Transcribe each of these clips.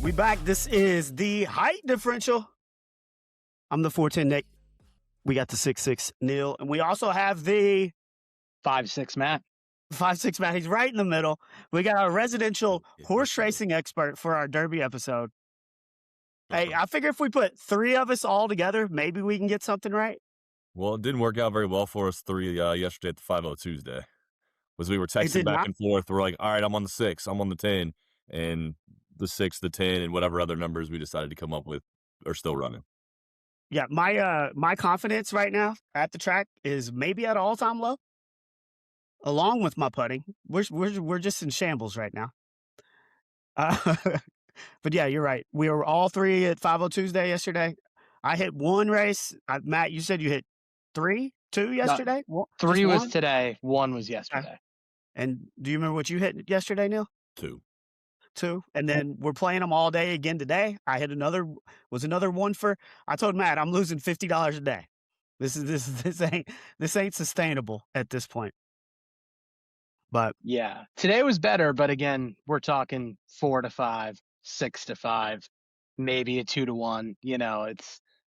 We back. This is the Height Differential. I'm the 410 Nick. We got the 6'6 Neil. And we also have the 5'6 Matt. 5'6 Matt. He's right in the middle. We got our residential horse racing expert for our Derby episode. Hey, I figure if we put three of us all together, maybe we can get something right. Well, it didn't work out very well for us yesterday at the 5-0 Tuesday. Was we were texting back and forth. We're like, all right, I'm on the 6, I'm on the 10, and the 6, the 10, and whatever other numbers we decided to come up with are still running. Yeah, my confidence right now at the track is maybe at an all-time low. Along with my putting, we're just in shambles right now. But yeah, you're right. We were all three at 5-0 Tuesday yesterday. I hit one race. Matt, you said you hit 2 yesterday? No, 3 was today. 1 was yesterday. And do you remember what you hit yesterday, Neil? 2. And then we're playing them all day again today. I hit another one for. I told Matt I'm losing $50 a day. This ain't sustainable at this point. But yeah, today was better. But again, we're talking 4 to 5, 6 to 5, maybe a 2 to 1. You know,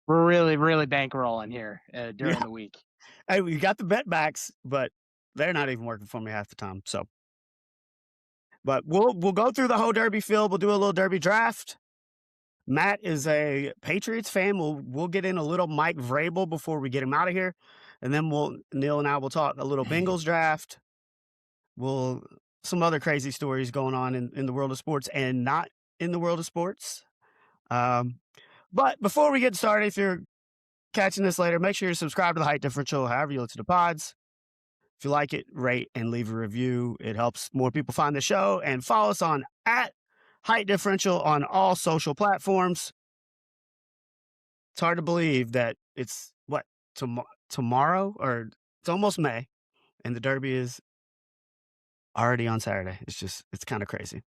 we're really, really bankrolling here during the week. Hey, we got the bet backs, but they're not even working for me half the time. So, but we'll go through the whole Derby field. We'll do a little Derby draft. Matt is a Patriots fan. We'll get in a little Mike Vrabel before we get him out of here, and then Neil and I will talk a little Bengals draft. Some other crazy stories going on in the world of sports and not in the world of sports. But before we get started, if you're catching this later, make sure you subscribe to the Height Differential, however you listen to pods. If you like it, rate and leave a review. It helps more people find the show. And follow us on @Height Differential on all social platforms. It's hard to believe that it's tomorrow, or it's almost May, and the Derby is already on Saturday. It's kind of crazy.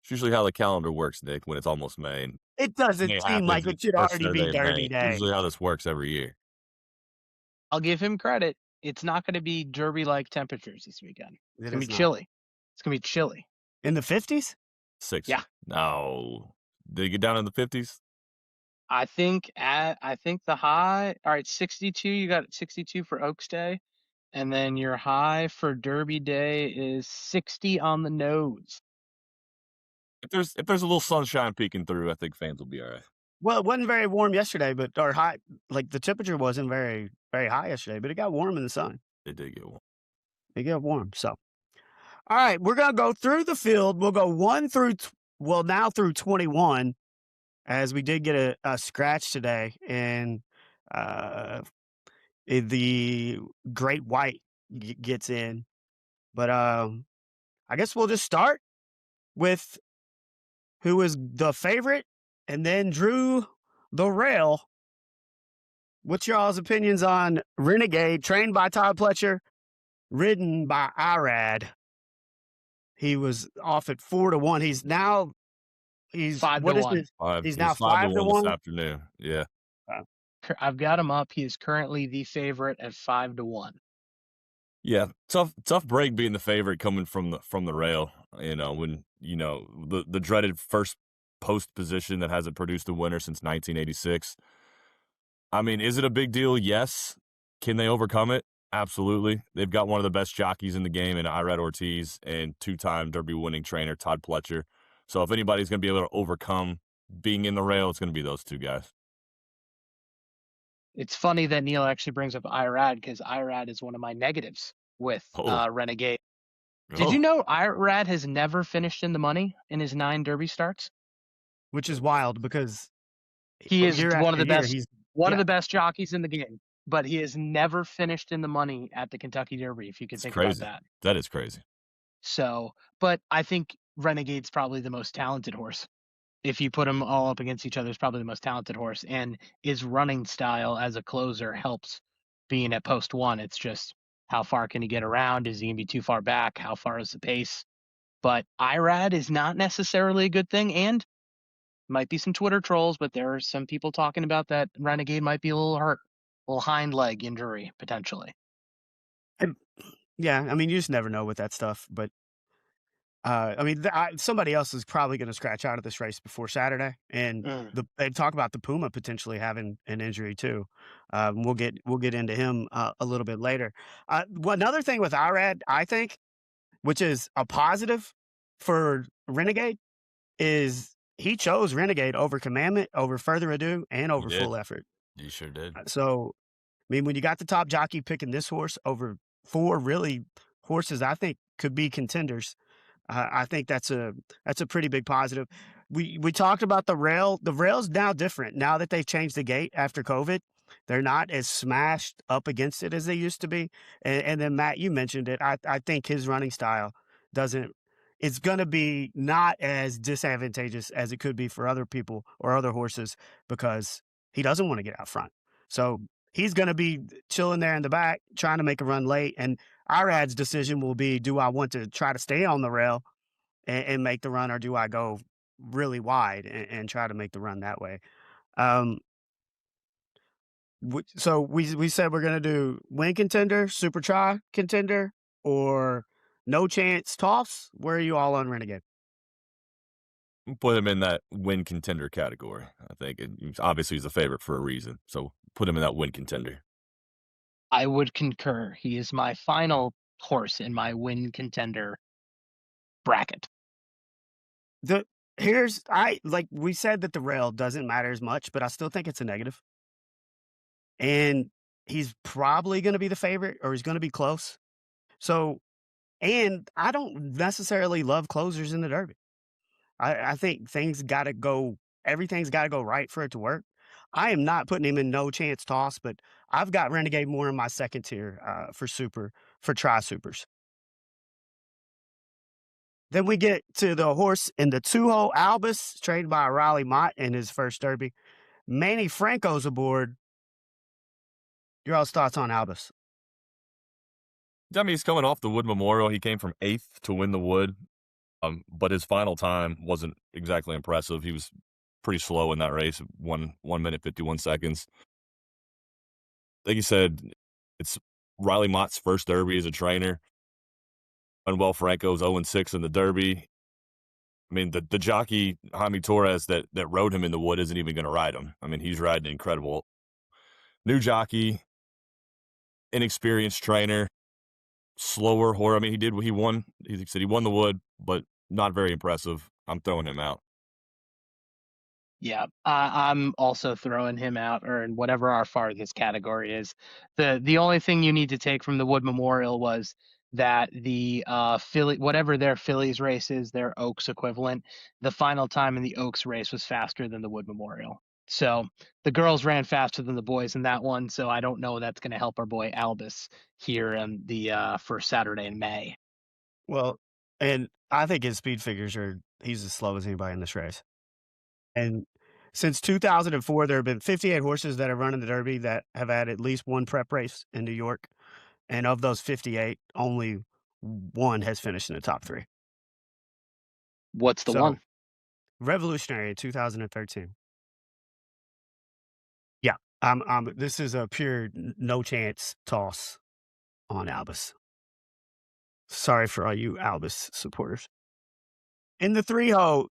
It's usually how the calendar works, Nick, when it's almost May. It doesn't seem like it should already be Derby Day. Usually how this works every year. I'll give him credit. It's not going to be Derby-like temperatures this weekend. It's going to be chilly. It's going to be chilly. In the 50s? 6. Yeah. No. Did it get down in the 50s? I think the high, all right, 62. You got 62 for Oaks Day. And then your high for Derby Day is 60 on the nose. If there's a little sunshine peeking through, I think fans will be all right. Well, it wasn't very warm yesterday, but our high, like the temperature wasn't very, very high yesterday, but it got warm in the sun. It did get warm. It got warm. So, all right, we're going to go through the field. We'll go now through 21, as we did get a scratch today, and the Great White gets in. But I guess we'll just start with who is the favorite and then drew the rail. What's y'all's opinions on Renegade, trained by Todd Pletcher, ridden by Irad? He was off at 4 to 1. He's 5 to 1. He's now 5 to 1 this afternoon. Yeah. I've got him up. He is currently the favorite at 5 to 1. Yeah, tough break being the favorite coming from the rail. When the dreaded first post position that hasn't produced a winner since 1986. I mean, is it a big deal? Yes. Can they overcome it? Absolutely. They've got one of the best jockeys in the game in Irad Ortiz and 2-time Derby winning trainer Todd Pletcher. So if anybody's going to be able to overcome being in the rail, it's going to be those two guys. It's funny that Neil actually brings up Irad, because Irad is one of my negatives with Renegade. Did you know Irad has never finished in the money in his 9 Derby starts? Which is wild, because he is one of the best. One of the best jockeys in the game, but he has never finished in the money at the Kentucky Derby. If you can think about that, that is crazy. So, but I think Renegade's probably the most talented horse. If you put them all up against each other, is probably the most talented horse, and his running style as a closer helps being at post 1. It's just how far can he get around? Is he going to be too far back? How far is the pace? But Irad is not necessarily a good thing, and might be some Twitter trolls, but there are some people talking about that Renegade might be a little hurt, a little hind leg injury potentially. Yeah, I mean, you just never know with that stuff, but I mean, somebody else is probably going to scratch out of this race before Saturday, and Mm. they talk about the Puma potentially having an injury too. We'll get into him a little bit later. Another thing with Irad, I think, which is a positive for Renegade, is he chose Renegade over Commandment, over Further Ado, and You over did. Full Effort. You sure did. So, I mean, when you got the top jockey picking this horse over four really horses, I think could be contenders. I think that's a pretty big positive. We talked about the rail. The rail's now different now that they've changed the gate after COVID. They're not as smashed up against it as they used to be. And then Matt, you mentioned it. I think his running style doesn't. It's going to be not as disadvantageous as it could be for other people or other horses because he doesn't want to get out front. So he's going to be chilling there in the back, trying to make a run late. And Irad's decision will be, do I want to try to stay on the rail and make the run, or do I go really wide and try to make the run that way? Um, so we said we're going to do win contender, super try contender, or no chance toss. Where are you all on Renegade? Put him in that win contender category. I think obviously he's a favorite for a reason. So put him in that win contender. I would concur. He is my final horse in my win contender bracket. I like we said that the rail doesn't matter as much, but I still think it's a negative. And he's probably going to be the favorite, or he's going to be close. So, and I don't necessarily love closers in the Derby. I think everything's got to go right for it to work. I am not putting him in no chance toss, but I've got Renegade more in my second tier for tri supers. Then we get to the horse in the 2-hole Albus, trained by Riley Mott in his first Derby. Manny Franco's aboard. Your all's thoughts on Albus? I mean, he's coming off the Wood Memorial. He came from 8th to win the Wood, but his final time wasn't exactly impressive. He was pretty slow in that race, 1 minute 51 seconds. Like you said, it's Riley Mott's first Derby as a trainer. Manuel Franco's 0-6 in the Derby. I mean, the jockey, Jaime Torres, that rode him in the Wood isn't even going to ride him. I mean, he's riding incredible. New jockey, inexperienced trainer, slower horse. I mean, he won. He said he won the Wood, but not very impressive. I'm throwing him out. Yeah, I'm also throwing him out, or in whatever our farthest category is. The only thing you need to take from the Wood Memorial was that the whatever their Phillies race is, their Oaks equivalent, the final time in the Oaks race was faster than the Wood Memorial. So the girls ran faster than the boys in that one. So I don't know that's going to help our boy Albus here in the first Saturday in May. Well, and I think his speed figures he's as slow as anybody in this race. And since 2004, there have been 58 horses that have run in the Derby that have had at least one prep race in New York. And of those 58, only one has finished in the top 3. What's the So, one? Revolutionary in 2013. Yeah, this is a pure no chance toss on Albus. Sorry for all you Albus supporters. In the 3-hole,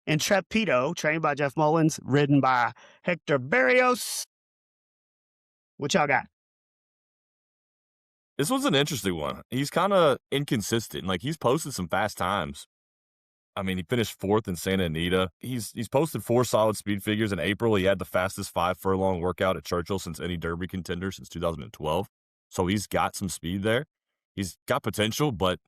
Intrepido, trained by Jeff Mullins, ridden by Hector Barrios. What y'all got? This was an interesting one. He's kind of inconsistent. Like, he's posted some fast times. I mean, he finished 4th in Santa Anita. He's posted 4 solid speed figures in April. He had the fastest 5-furlong workout at Churchill since any Derby contender since 2012. So he's got some speed there. He's got potential, but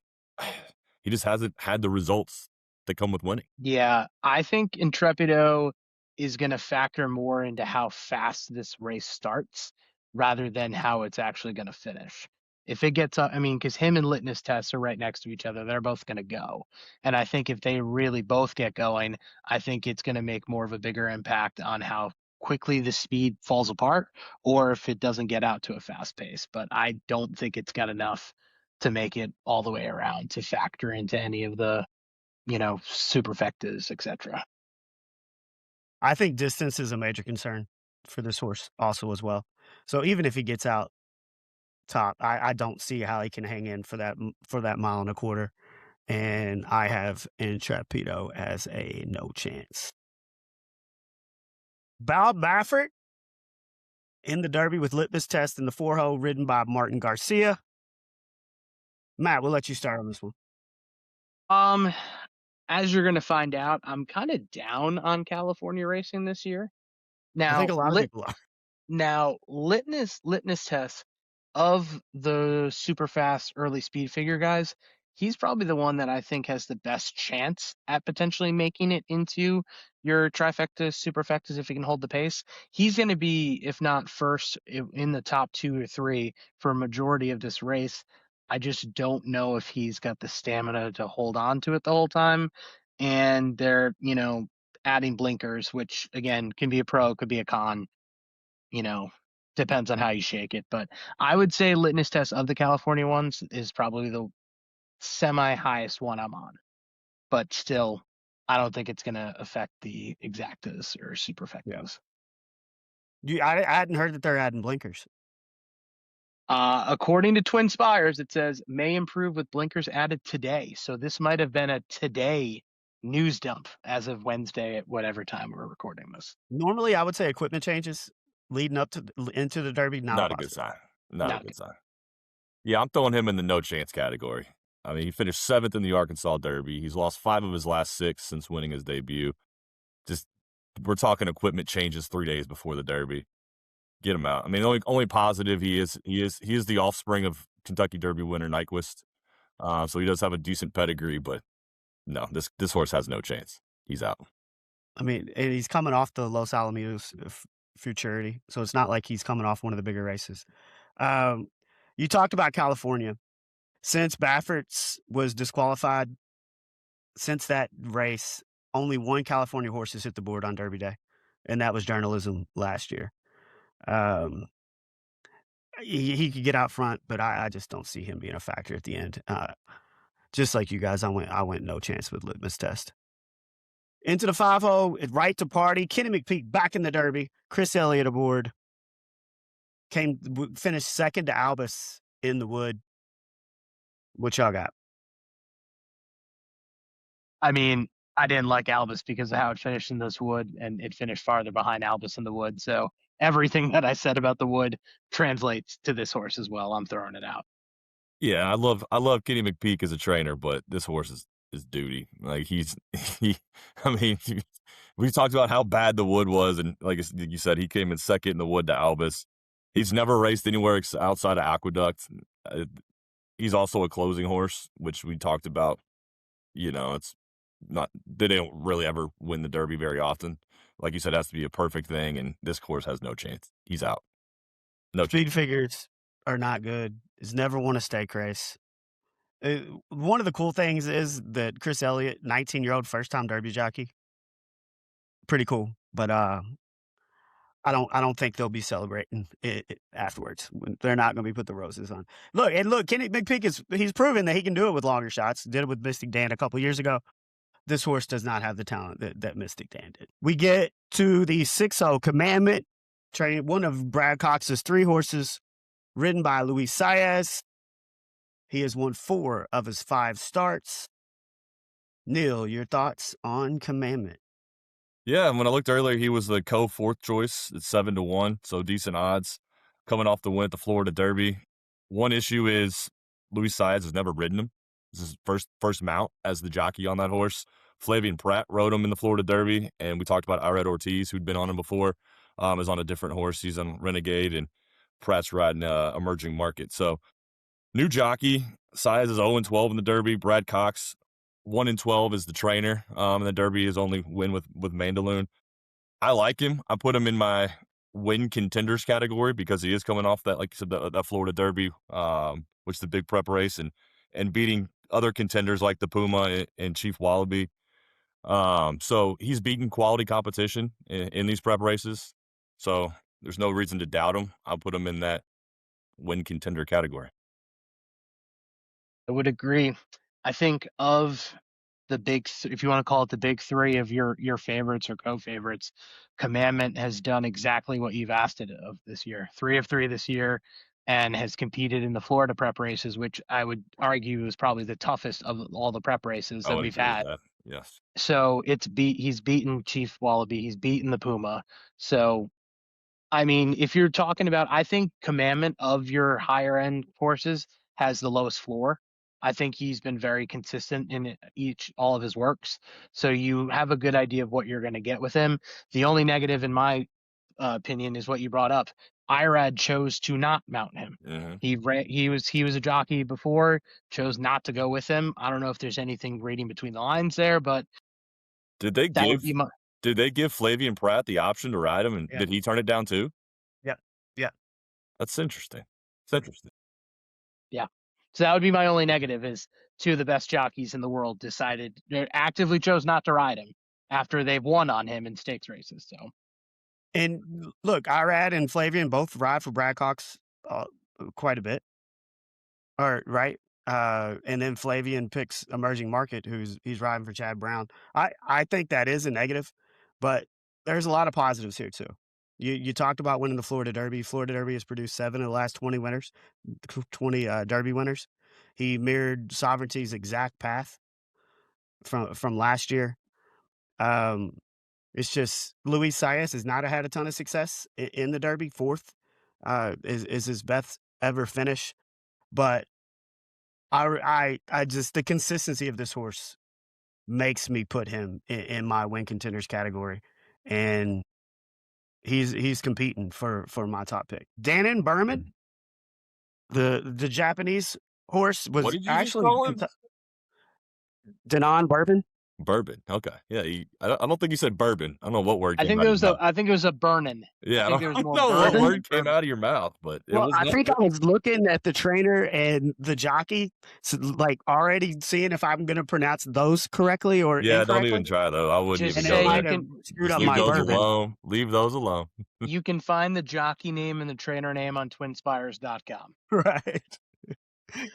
he just hasn't had the results that come with winning. Yeah, I think Intrepido is going to factor more into how fast this race starts rather than how it's actually going to finish. If it gets up, I mean, because him and Litmus Test are right next to each other, they're both going to go. And I think if they really both get going, I think it's going to make more of a bigger impact on how quickly the speed falls apart or if it doesn't get out to a fast pace. But I don't think it's got enough to make it all the way around to factor into any of the superfectas, etc. I think distance is a major concern for this horse also as well. So even if he gets out top, I don't see how he can hang in for that 1.25 miles. and I have Intrepido as a no chance. Bob Baffert in the Derby with Litmus Test in the 4-hole, ridden by Martin Garcia. Matt, we'll let you start on this one. As you're going to find out, I'm kind of down on California racing this year. I think Now, a lot of people are. Now, litmus test of the super fast early speed figure guys, he's probably the one that I think has the best chance at potentially making it into your trifecta superfectas if he can hold the pace. He's going to be, if not first, in the top 2 or 3 for a majority of this race. I just don't know if he's got the stamina to hold on to it the whole time. And they're, adding blinkers, which again can be a pro, could be a con. Depends on how you shake it. But I would say litmus test of the California ones is probably the semi highest one I'm on. But still, I don't think it's going to affect the exactas or superfectas. I hadn't heard that they're adding blinkers. According to Twin Spires, it says may improve with blinkers added today. So this might have been a today news dump as of Wednesday at whatever time we're recording this. Normally, I would say equipment changes leading up to into the Derby. Not a good sign. Not a good sign. Yeah, I'm throwing him in the no chance category. I mean, he finished 7th in the Arkansas Derby. He's lost 5 of his last 6 since winning his debut. Just, we're talking equipment changes 3 days before the Derby. Get him out. I mean, the only positive he is the offspring of Kentucky Derby winner Nyquist. So he does have a decent pedigree, but no, this horse has no chance. He's out. I mean, and he's coming off the Los Alamitos Futurity, so it's not like he's coming off one of the bigger races. You talked about California. Since Baffert's was disqualified, since that race, only one California horse has hit the board on Derby Day, and that was Journalism last year. He could get out front, but I just don't see him being a factor at the end. Just like you guys, I went no chance with Litmus Test. Into the 5-hole, Right to Party. Kenny McPeek back in the Derby. Chris Elliott aboard. Finished second to Albus in the Wood. What y'all got? I mean, I didn't like Albus because of how it finished in this Wood, and it finished farther behind Albus in the Wood. So everything that I said about the Wood translates to this horse as well. I'm throwing it out. Yeah, I love Kenny McPeek as a trainer, but this horse is duty. Like I mean, we talked about how bad the Wood was, and like you said, he came in second in the Wood to Albus. He's never raced anywhere outside of Aqueduct. He's also a closing horse, which we talked about. It's not, they don't really ever win the Derby very often. Like you said, it has to be a perfect thing, and this horse has no chance. He's out. No Speed figures are not good. He's never won a stake race. One of the cool things is that Chris Elliott, 19-year-old first-time Derby jockey, pretty cool. But I don't think they'll be celebrating it afterwards. They're not going to be put the roses on. Look, Kenny McPeek he's proven that he can do it with longer shots. Did it with Mystic Dan a couple years ago. This horse does not have the talent that Mystic Dan did. We get to the 6-0 Commandment, trained one of Brad Cox's 3 horses, ridden by Luis Saez. He has won 4 of his 5 starts. Neil, your thoughts on Commandment? Yeah, when I looked earlier, he was the co-4th choice at 7-1, so decent odds. Coming off the win at the Florida Derby. One issue is Luis Saez has never ridden him. This is his first mount as the jockey on that horse. Flavian Pratt rode him in the Florida Derby, and we talked about Ired Ortiz, who'd been on him before, is on a different horse. He's on Renegade, and Pratt's riding Emerging Market. So, new jockey. Saez is 0-12 in the Derby. Brad Cox, 1-12 is the trainer. And the Derby is only win with Mandaloon. I like him. I put him in my win contenders category because he is coming off that, like you said, that Florida Derby, which is the big prep race, and beating other contenders like the Puma and Chief Wallaby. So he's beaten quality competition in these prep races. So there's no reason to doubt him. I'll put him in that win contender category. I would agree. I think of the big, if you want to call it the big 3 of your favorites or co-favorites, Commandment has done exactly what you've asked it of this year. 3 of 3 this year. and has competed in the Florida prep races, which I would argue is probably the toughest of all the prep races I that would we've agree with had. that. Yes. So he's beaten Chief Wallaby, he's beaten the Puma. So I mean, if you're talking about, I think Commandment of your higher end horses has the lowest floor. I think he's been very consistent in all of his works. So you have a good idea of what you're going to get with him. The only negative, in my opinion, is what you brought up. Irad chose to not mount him. Mm-hmm. He was a jockey before, chose not to go with him. I don't know if there's anything reading between the lines there, but Did they that would give be my. Did they give Flavian Pratt the option to ride him, and Yeah. did he turn it down too? Yeah. Yeah. That's interesting. It's interesting. Yeah. So that would be my only negative is two of the best jockeys in the world they actively chose not to ride him after they've won on him in stakes races. So And look, Irad and Flavian both ride for Brad Cox quite a bit. Or right. And then Flavian picks Emerging Market, he's riding for Chad Brown. I think that is a negative, but there's a lot of positives here too. You talked about winning the Florida Derby. Florida Derby has produced 7 of the last 20 winners, 20 Derby winners. He mirrored Sovereignty's exact path from last year. It's just Luis Saez has not had a ton of success in the Derby. Fourth is his best ever finish, but I just the consistency of this horse makes me put him in my win contenders category, and he's competing for my top pick. Danon Berman, the Japanese horse, What was did you just actually call him? Danon Bourbon. Bourbon. Okay. Yeah. I don't think you said bourbon. I don't know what word I came think out it of was your mouth. I think it was a burnin'. Yeah. I I think there was don't more know what burnin'. word came out of your mouth, but it Well, was I not. think I was looking at the trainer and the jockey, so like already seeing if I'm going to pronounce those correctly or Yeah. Don't incorrectly, even try though. I wouldn't Just even and go it say there. might have screwed Just up leave my those bourbon. alone. Leave those alone. You can find the jockey name and the trainer name on twinspires.com. Right.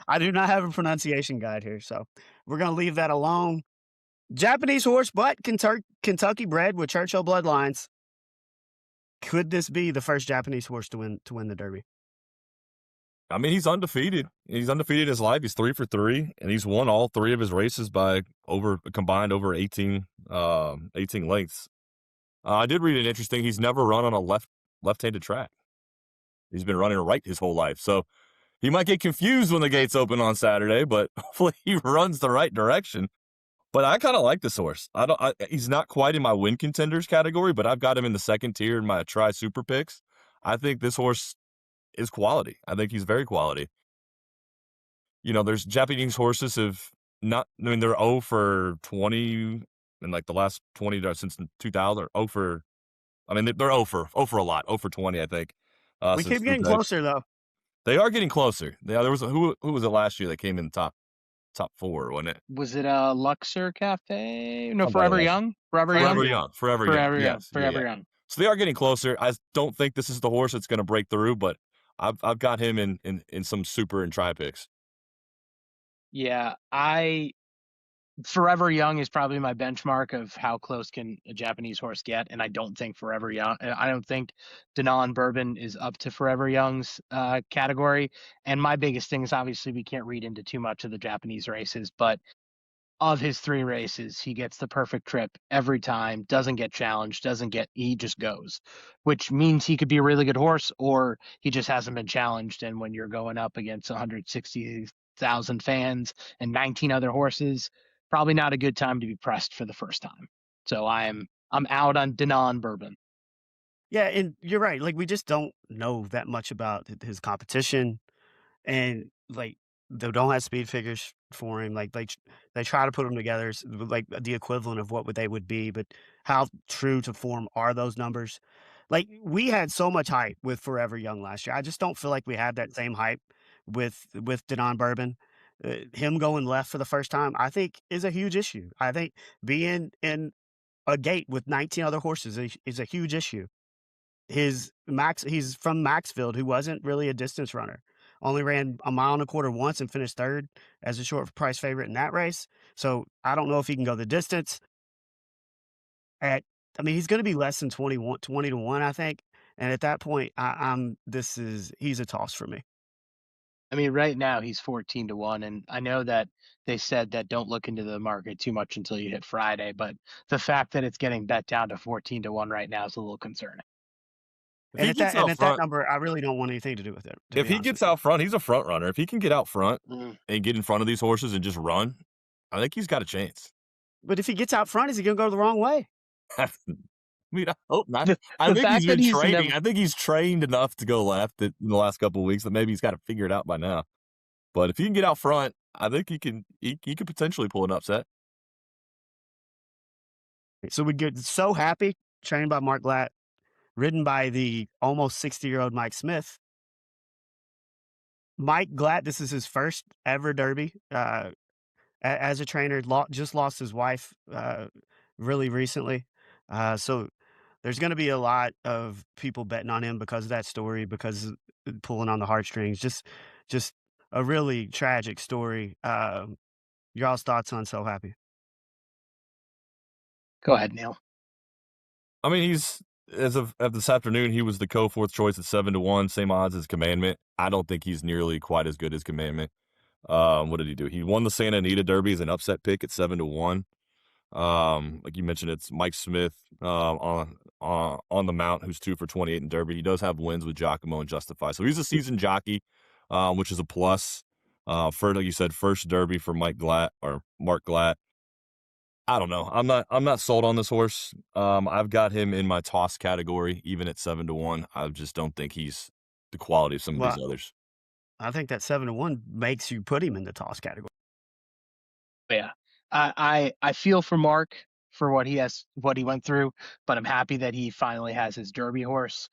I do not have a pronunciation guide here, so we're going to leave that alone. Japanese horse, but Kentucky bred with Churchill bloodlines. Could this be the first Japanese horse to win the Derby? I mean, he's undefeated. He's undefeated in his life. He's 3 for 3, and he's won all 3 of his races by combined over 18 lengths. I did read it interesting. He's never run on a left-handed track. He's been running right his whole life. So he might get confused when the gates open on Saturday, but hopefully he runs the right direction. But I kind of like this horse. He's not quite in my win contenders category, but I've got him in the second tier in my try super picks. I think this horse is quality. I think he's very quality. You know, there's Japanese horses have not, I mean, they're 0 for 20 in like the last 20 since 2000, 0 for, I mean, they're 0 for a lot, 0 for 20, I think. We Since keep getting 2000. closer, though. They are getting closer. Yeah, there was who was it last year that came in the top 4, wasn't it? Was it a Luxor Cafe? No, Somebody Forever like Young? Forever Forever Young? Young. Forever Young. Forever Young. Yes. Forever Yeah. Young. So they are getting closer. I don't think this is the horse that's going to break through, but I've got him in some super and try picks. Yeah, Forever Young is probably my benchmark of how close can a Japanese horse get, and I don't think Danon Bourbon is up to Forever Young's category. And my biggest thing is obviously we can't read into too much of the Japanese races, but of his 3 races, he gets the perfect trip every time, doesn't get challenged, he just goes, which means he could be a really good horse, or he just hasn't been challenged. And when you're going up against 160,000 fans and 19 other horses, probably not a good time to be pressed for the first time. So I'm out on Danon Bourbon. Yeah, and you're right. Like, we just don't know that much about his competition, and like they don't have speed figures for him. Like they try to put them together like the equivalent of what they would be, but how true to form are those numbers? Like, we had so much hype with Forever Young last year. I just don't feel like we had that same hype with Danon Bourbon. Him going left for the first time, I think, is a huge issue. I think being in a gate with 19 other horses is a huge issue. He's from Maxfield, who wasn't really a distance runner. Only ran a mile and a quarter once and finished third as a short price favorite in that race. So I don't know if he can go the distance. I mean, he's going to be less than 20 to 1, I think. And at that point, he's a toss for me. I mean, right now he's 14-1, and I know that they said that don't look into the market too much until you hit Friday, but the fact that it's getting bet down to 14-1 right now is a little concerning. If And he at gets that and out at that front, number, I really don't want anything to do with it, to if be he honest gets with you. out front, he's a front runner. If he can get out front Mm. and get in front of these horses and just run, I think he's got a chance. But if he gets out front, is he gonna go the wrong way? I mean, I hope not. The, I the think he's fact been that he's training. never I think he's trained enough to go left in the last couple of weeks that maybe he's got to figure it out by now. But if he can get out front, I think he could potentially pull an upset. So we get so happy, trained by Mark Glatt, ridden by the almost 60-year-old Mike Smith. Mike Glatt, this is his first ever Derby. As a trainer, just lost his wife really recently. So there's going to be a lot of people betting on him because of that story, because of pulling on the heartstrings. Just a really tragic story. Y'all's thoughts on So Happy? Go ahead, Neil. I mean, he's as of this afternoon, he was the fourth choice at 7-1, same odds as Commandment. I don't think he's nearly quite as good as Commandment. What did he do? He won the Santa Anita Derby as an upset pick at 7-1. Like you mentioned, it's Mike Smith on the mount, who's 2 for 28 in Derby. He does have wins with Giacomo and Justify, so he's a seasoned jockey, which is a plus. For like you said, first Derby for Mike Glatt or Mark Glatt. I don't know. I'm not sold on this horse. I've got him in my toss category, even at 7-1. I just don't think he's the quality of some of Well, these others. I think that 7-1 makes you put him in the toss category. Yeah, I feel for Mark for what he went through, but I'm happy that he finally has his Derby horse.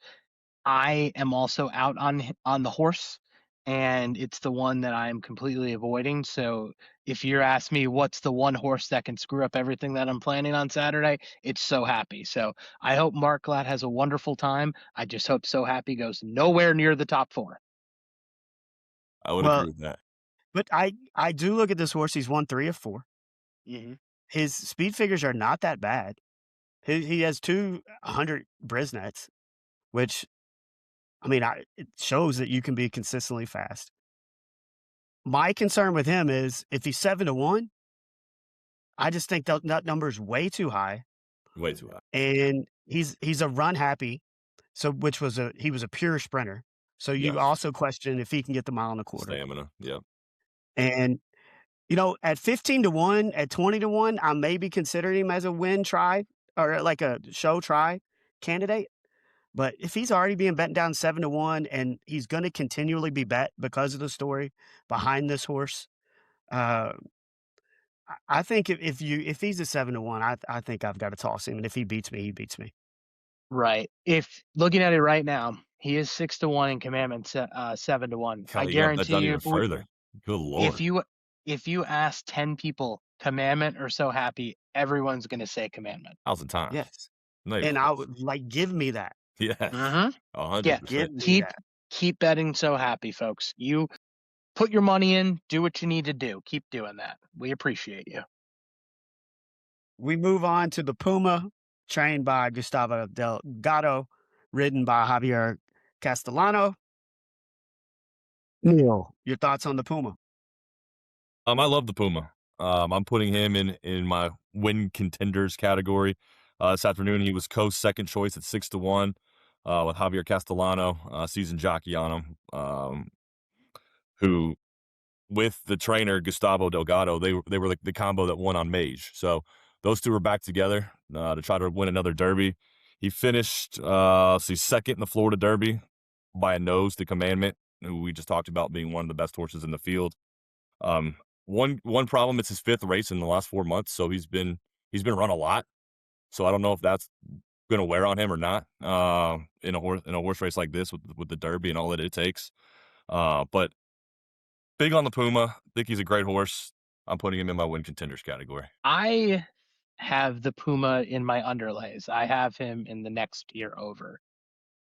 I am also out on the horse, and it's the one that I am completely avoiding. So if you're asking me what's the one horse that can screw up everything that I'm planning on Saturday, it's So Happy. So I hope Mark Glatt has a wonderful time. I just hope So Happy goes nowhere near the top 4. I would agree Well, with that. but I do look at this horse. He's won 3 of 4. Mm-hmm. His speed figures are not that bad. He has 200 Brisnets, which, I mean, it shows that you can be consistently fast. My concern with him is if he's 7-1, I just think that number is way too high, Way too high. and he's a run happy, so he was a pure sprinter. So you Yes. also question if he can get the mile and a quarter. Stamina. Yeah. And at 15-1, at 20-1, I maybe consider him as a win try or like a show try candidate. But if he's already being bet down 7-1 and he's going to continually be bet because of the story behind this horse, uh, I think if he's a 7-1, I think I've got to toss him. And if he beats me, he beats me. Right. If looking at it right now, he is 6-1 in Commandment, 7-1. I God, you got that guarantee done you, even further. Good if Lord. you ask 10 people Commandment or So Happy, everyone's going to say Commandment. 1,000 times. Yes. Not even And I close. would give me that. Yes. Mm-hmm. 100%. Yeah, Give me that. keep betting So Happy, folks. You put your money in, do what you need to do. Keep doing that. We appreciate you. We move on to the Puma, trained by Gustavo Delgado, ridden by Javier Castellano. Neil, your thoughts on the Puma? I love the Puma. I'm putting him in my win contenders category. This afternoon, he was Coast's second choice at 6-1 with Javier Castellano, seasoned jockey on him, who, with the trainer Gustavo Delgado, they were like the combo that won on Mage. So those two were back together to try to win another Derby. He finished second in the Florida Derby by a nose to Commandment, who we just talked about being one of the best horses in the field. One problem, it's his 5th race in the last 4 months, so he's been run a lot. So I don't know if that's going to wear on him or not in a horse race like this with the Derby and all that it takes. But big on the Puma. Think he's a great horse. I'm putting him in my win contenders category. I have the Puma in my underlays. I have him in the next year over.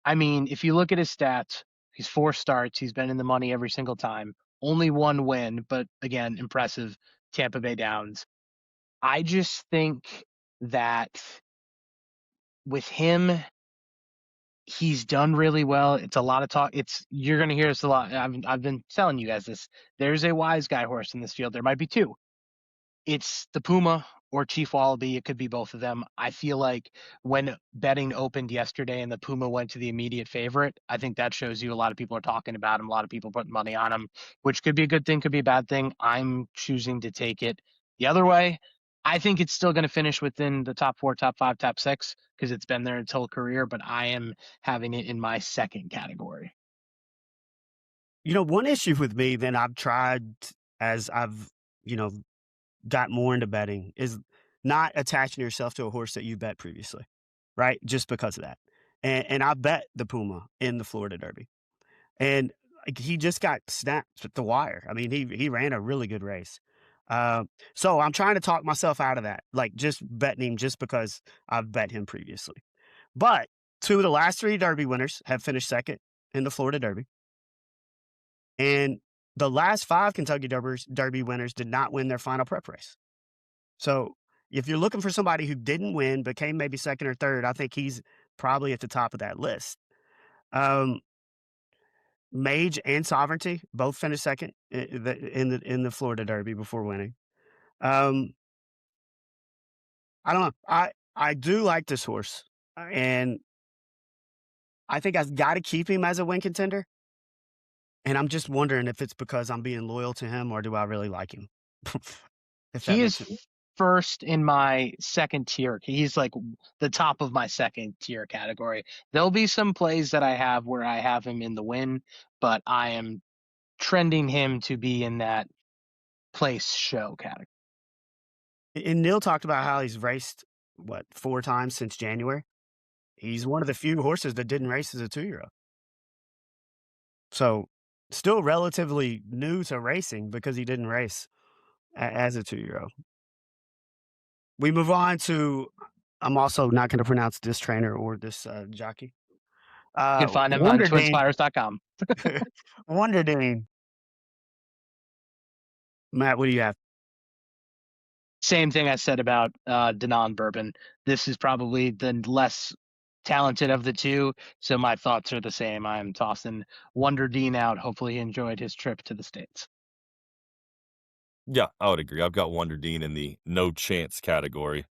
I mean, if you look at his stats, he's 4 starts. He's been in the money every single time. Only 1 win, but again, impressive. Tampa Bay Downs. I just think that with him, He's done really well. It's a lot of talk. You're going to hear us a lot. I've been telling you guys this. There's a wise guy horse in this field. There might be two. It's the Puma or Chief Wallaby. It could be both of them. I feel like when betting opened yesterday and the Puma went to the immediate favorite, I think that shows you a lot of people are talking about him. A lot of people putting money on him, which could be a good thing, could be a bad thing. I'm choosing to take it the other way. I think it's still going to finish within the top 4, top 5, top 6 because it's been there its whole career, but I am having it in my second category. One issue with me that I've tried as I've, got more into betting is not attaching yourself to a horse that you bet previously, right? Just because of that. And I bet the Puma in the Florida Derby. And he just got snapped at the wire. I mean, he ran a really good race. So I'm trying to talk myself out of that, like just betting him just because I've bet him previously. But 2 of the last 3 Derby winners have finished second in the Florida Derby. And the last 5 Kentucky Derby winners did not win their final prep race. So if you're looking for somebody who didn't win but came maybe second or third, I think he's probably at the top of that list. Mage and Sovereignty both finished second in the Florida Derby before winning. I don't know. I do like this horse, and I think I've got to keep him as a win contender. And I'm just wondering if it's because I'm being loyal to him or do I really like him? He is first in my second tier. He's like the top of my second tier category. There'll be some plays that I have where I have him in the win, but I am trending him to be in that place show category. And Neil talked about how he's raced, 4 times since January? He's one of the few horses that didn't race as a 2-year-old. So still relatively new to racing because he didn't race as a 2-year-old. We move on to, I'm also not going to pronounce this trainer or this jockey. You can find him on twinspires.com. Wonder Dean. Matt, what do you have? Same thing I said about Denon Bourbon. This is probably the less talented of the two, so my thoughts are the same. I'm tossing Wonder Dean out. Hopefully he enjoyed his trip to the States. Yeah, I would agree. I've got Wonder Dean in the no chance category.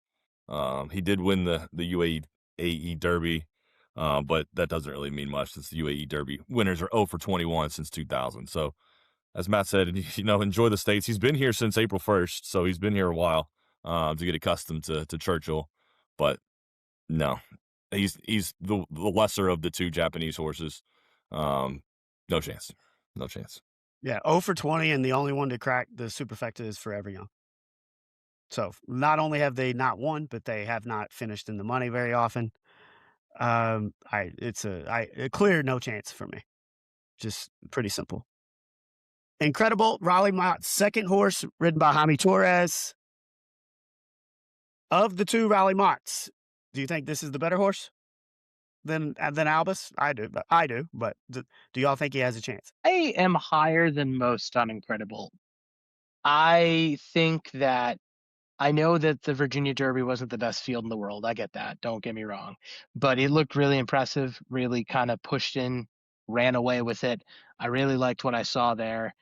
He did win the UAE Derby, but that doesn't really mean much since the UAE Derby winners are 0 for 21 since 2000. So, as Matt said, enjoy the States. He's been here since April 1st, so he's been here a while to get accustomed to Churchill. But no, he's the lesser of the 2 Japanese horses. No chance. No chance. Yeah, 0 for 20, and the only one to crack the superfecta is Forever Young. So not only have they not won, but they have not finished in the money very often. It's a clear no chance for me. Just pretty simple. Incredible Raleigh Mott's second horse, ridden by Jaime Torres. Of the 2 Raleigh Motts, do you think this is the better horse than Albus? I do, but do y'all think he has a chance? I am higher than most on Incredible. I think that I know that the Virginia Derby wasn't the best field in the world. I get that. Don't get me wrong. But it looked really impressive, really kind of pushed in, ran away with it. I really liked what I saw there.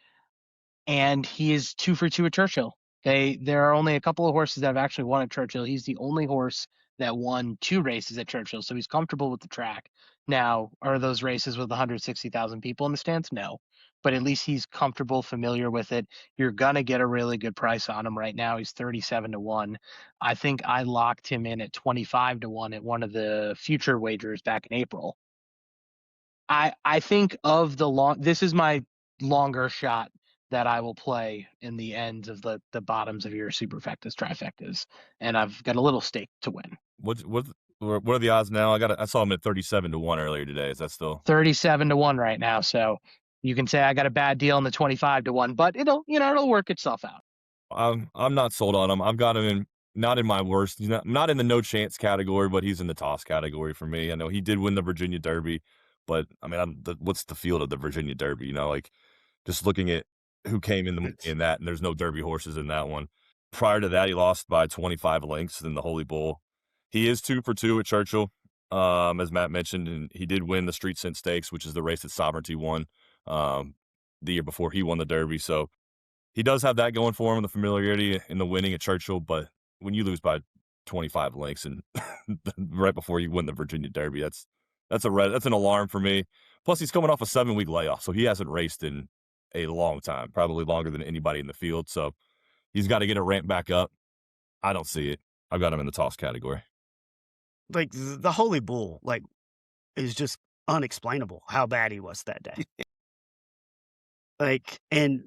And he is 2 for 2 at Churchill. There are only a couple of horses that have actually won at Churchill. He's the only horse that won 2 races at Churchill, so he's comfortable with the track. Now, are those races with 160,000 people in the stands? No. But at least he's comfortable, familiar with it. You're going to get a really good price on him right now. He's 37-1. I think I locked him in at 25-1 at one of the future wagers back in April. I think of this is my longer shot that I will play in the ends of the bottoms of your superfectas, trifectas, and I've got a little stake to win. What are the odds now? I saw him at 37-1 earlier today. Is that still 37-1 right now? So you can say I got a bad deal in the 25-1, but it'll work itself out. I'm not sold on him. I've got him not in my worst. He's not in the no chance category, but he's in the toss category for me. I know he did win the Virginia Derby, but I mean, what's the field of the Virginia Derby? Like just looking at who came in that, and there's no Derby horses in that one. Prior to that, he lost by 25 lengths in the Holy Bull. He is 2 for 2 at Churchill. as Matt mentioned, and he did win the Street Scent Stakes, which is the race that Sovereignty won the year before he won the Derby. So he does have that going for him, the familiarity in the winning at Churchill. But when you lose by 25 lengths and right before you win the Virginia Derby, that's an alarm for me. Plus, he's coming off a 7-week layoff, so he hasn't raced in a long time, probably longer than anybody in the field. So he's got to get a ramp back up. I don't see it. I've got him in the toss category. Like the Holy Bull, like, is just unexplainable how bad he was that day. Like, and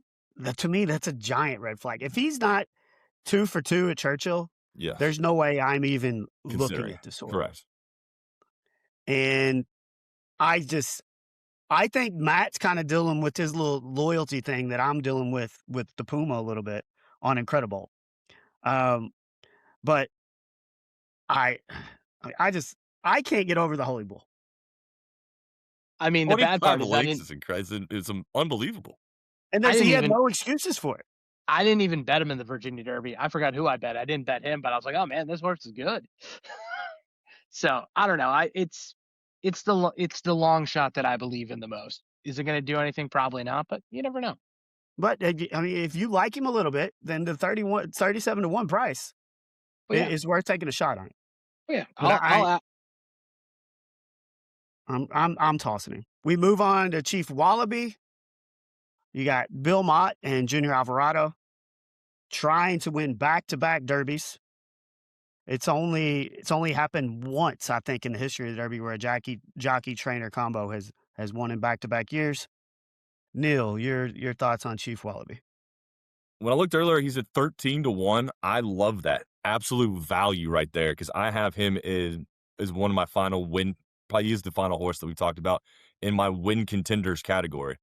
to me, that's a giant red flag. If he's not 2 for 2 at Churchill, Yes. there's no way I'm even looking Considering. at this horse. Correct. And I think Matt's kind of dealing with his little loyalty thing that I'm dealing with the Puma a little bit on Incredible. But I can't get over the Holy Bull. I mean, the bad part is it's unbelievable. And he had no excuses for it. I didn't even bet him in the Virginia Derby. I forgot who I bet. I didn't bet him, but I was like, oh man, this horse is good. So I don't know. It's the long shot that I believe in the most. Is it going to do anything? Probably not, but you never know. But I mean, if you like him a little bit, then the 37-1 price is worth taking a shot on it. Yeah, I'm tossing him. We move on to Chief Wallaby. You got Bill Mott and Junior Alvarado trying to win back-to-back derbies. It's only happened once, I think, in the history of the Derby where a jockey trainer combo has won in back-to-back years. Neil, your thoughts on Chief Wallaby? When I looked earlier, he's at 13-1. I love that absolute value right there because I have him as one of my final win. Probably is the final horse that we talked about in my win contenders category.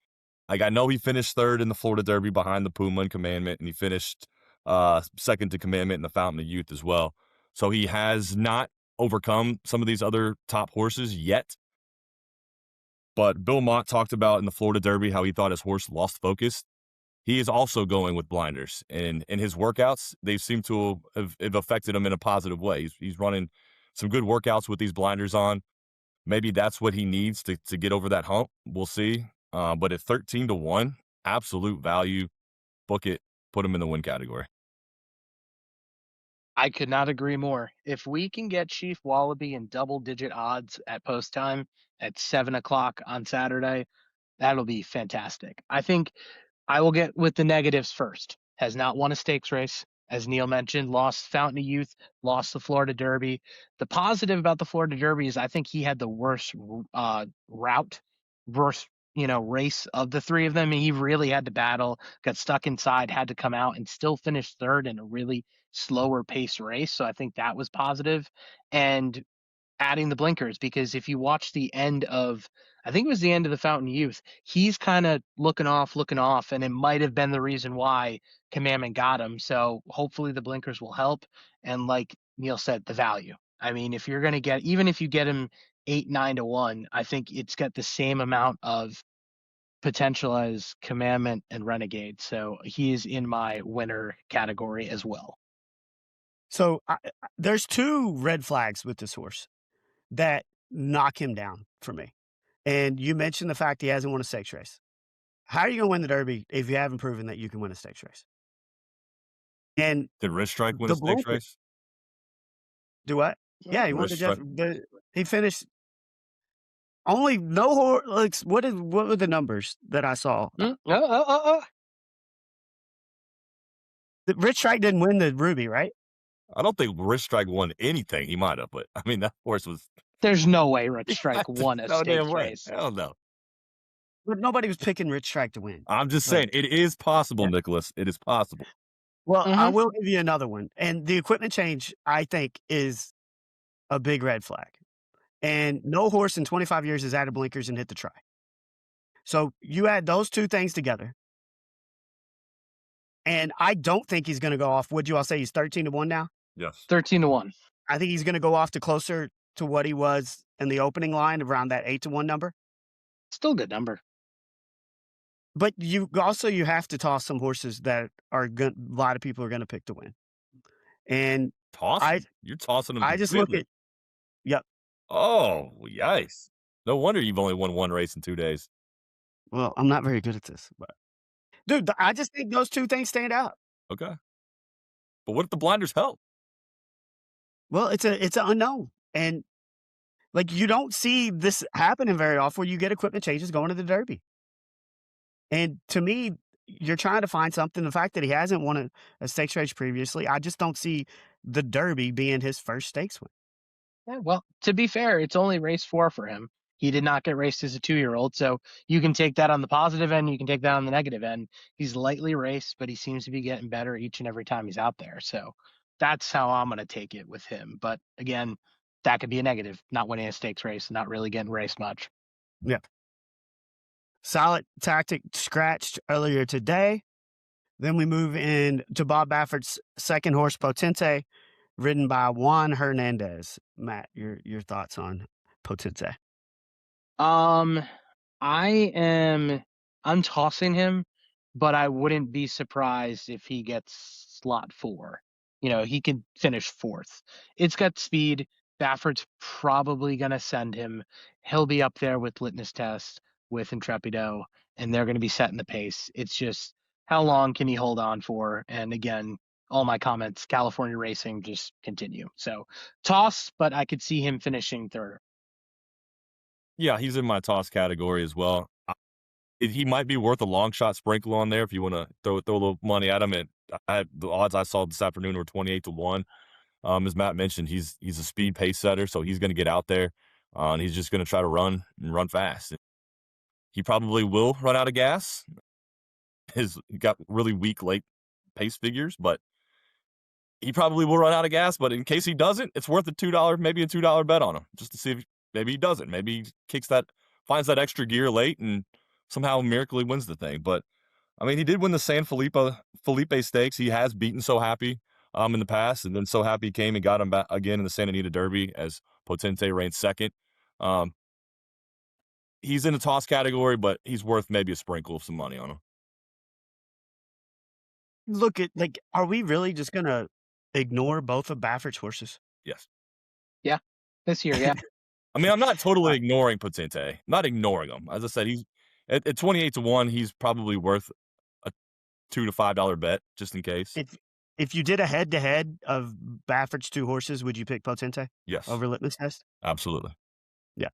Like, I know he finished third in the Florida Derby behind the Puma and Commandment, and he finished second to Commandment in the Fountain of Youth as well. So he has not overcome some of these other top horses yet. But Bill Mott talked about in the Florida Derby how he thought his horse lost focus. He is also going with blinders. And in his workouts, they seem to have affected him in a positive way. He's running some good workouts with these blinders on. Maybe that's what he needs to get over that hump. We'll see. But at 13-1, absolute value. Book it. Put him in the win category. I could not agree more. If we can get Chief Wallaby in double-digit odds at post time at 7 o'clock on Saturday, that'll be fantastic. I think I will get with the negatives first. Has not won a stakes race. As Neil mentioned, lost Fountain of Youth, lost the Florida Derby. The positive about the Florida Derby is I think he had the worst race of the three of them. He really had to battle, got stuck inside, had to come out, and still finished third in a really slower pace race. So I think that was positive. And adding the blinkers, because if you watch the end of, I think it was the end of the Fountain Youth, he's kind of looking off, and it might have been the reason why Commandment got him. So hopefully the blinkers will help. And like Neil said, the value. I mean, if you're going to get, even if you get him 8-9-1, I think it's got the same amount of potential as Commandment and Renegade. So he is in my winner category as well. So there's 2 red flags with this horse that knock him down for me. And you mentioned the fact he hasn't won a stakes race. How are you going to win the Derby if you haven't proven that you can win a stakes race? And did Wrist Strike win a stakes race? Do what? Yeah, he won he finished only no horse. Like, what were the numbers that I saw? The Rich Strike didn't win the Ruby, right? I don't think Rich Strike won anything. He might have, but I mean, that horse was. There's no way Rich Strike won a stakes race. Hell no. But nobody was picking Rich Strike to win. I'm just saying, it is possible, Nicholas. It is possible. Well, I will give you another one. And the equipment change, I think, is a big red flag. And no horse in 25 years has added blinkers and hit the try. So you add those 2 things together. And I don't think he's going to go off. Would you all say he's 13-1 now? Yes. 13-1. I think he's going to go off to closer to what he was in the opening line, around that 8-1 number. Still a good number. But you have to toss some horses that a lot of people are going to pick to win. And you're tossing them. I just look at, yep. Oh, yikes. No wonder you've only won one race in 2 days. Well, I'm not very good at this, but dude, I just think those two things stand out. Okay. But what if the blinders help? Well, it's an unknown, and like you don't see this happening very often where you get equipment changes going to the Derby. And to me, you're trying to find something. The fact that he hasn't won a stakes race previously, I just don't see the Derby being his first stakes win. Yeah, well, to be fair, it's only race 4 for him. He did not get raced as a 2-year-old, so you can take that on the positive end, you can take that on the negative end. He's lightly raced, but he seems to be getting better each and every time he's out there. So that's how I'm going to take it with him. But again, that could be a negative, not winning a stakes race, not really getting raced much. Yeah. Solid tactic scratched earlier today. Then we move in to Bob Baffert's second horse, Potente, ridden by Juan Hernandez. Matt, your thoughts on Potente? Um, I'm tossing him, but I wouldn't be surprised if he gets slot 4. He could finish 4th. It's got speed. Baffert's probably gonna send him. He'll be up there with Litmus Test, with Intrepido, and they're gonna be setting the pace. It's just how long can he hold on for? And again, all my comments, California racing, just continue. So toss, but I could see him finishing 3rd. Yeah, he's in my toss category as well. He might be worth a long shot sprinkle on there if you want to throw a little money at him. The odds I saw this afternoon were 28-1. As Matt mentioned, he's a speed pace setter, so he's going to get out there, and he's just going to try to run and run fast. He probably will run out of gas. He got really weak late pace figures, but he probably will run out of gas. But in case he doesn't, it's worth maybe a $2 bet on him, just to see if maybe he doesn't. Maybe he finds that extra gear late and somehow miraculously wins the thing. But I mean, he did win the San Felipe Stakes. He has beaten So Happy in the past, and then So Happy came and got him back again in the Santa Anita Derby as Potente reigned second. He's in the toss category, but he's worth maybe a sprinkle of some money on him. Look at are we really just gonna ignore both of Baffert's horses? Yes. Yeah, this year, yeah. I mean, I'm not totally ignoring Potente. Not ignoring him. As I said, he's at 28-1. He's probably worth a $2 to $5 bet just in case. If you did a head to head of Baffert's two horses, would you pick Potente? Yes. Over Litmus Test? Absolutely. Yeah.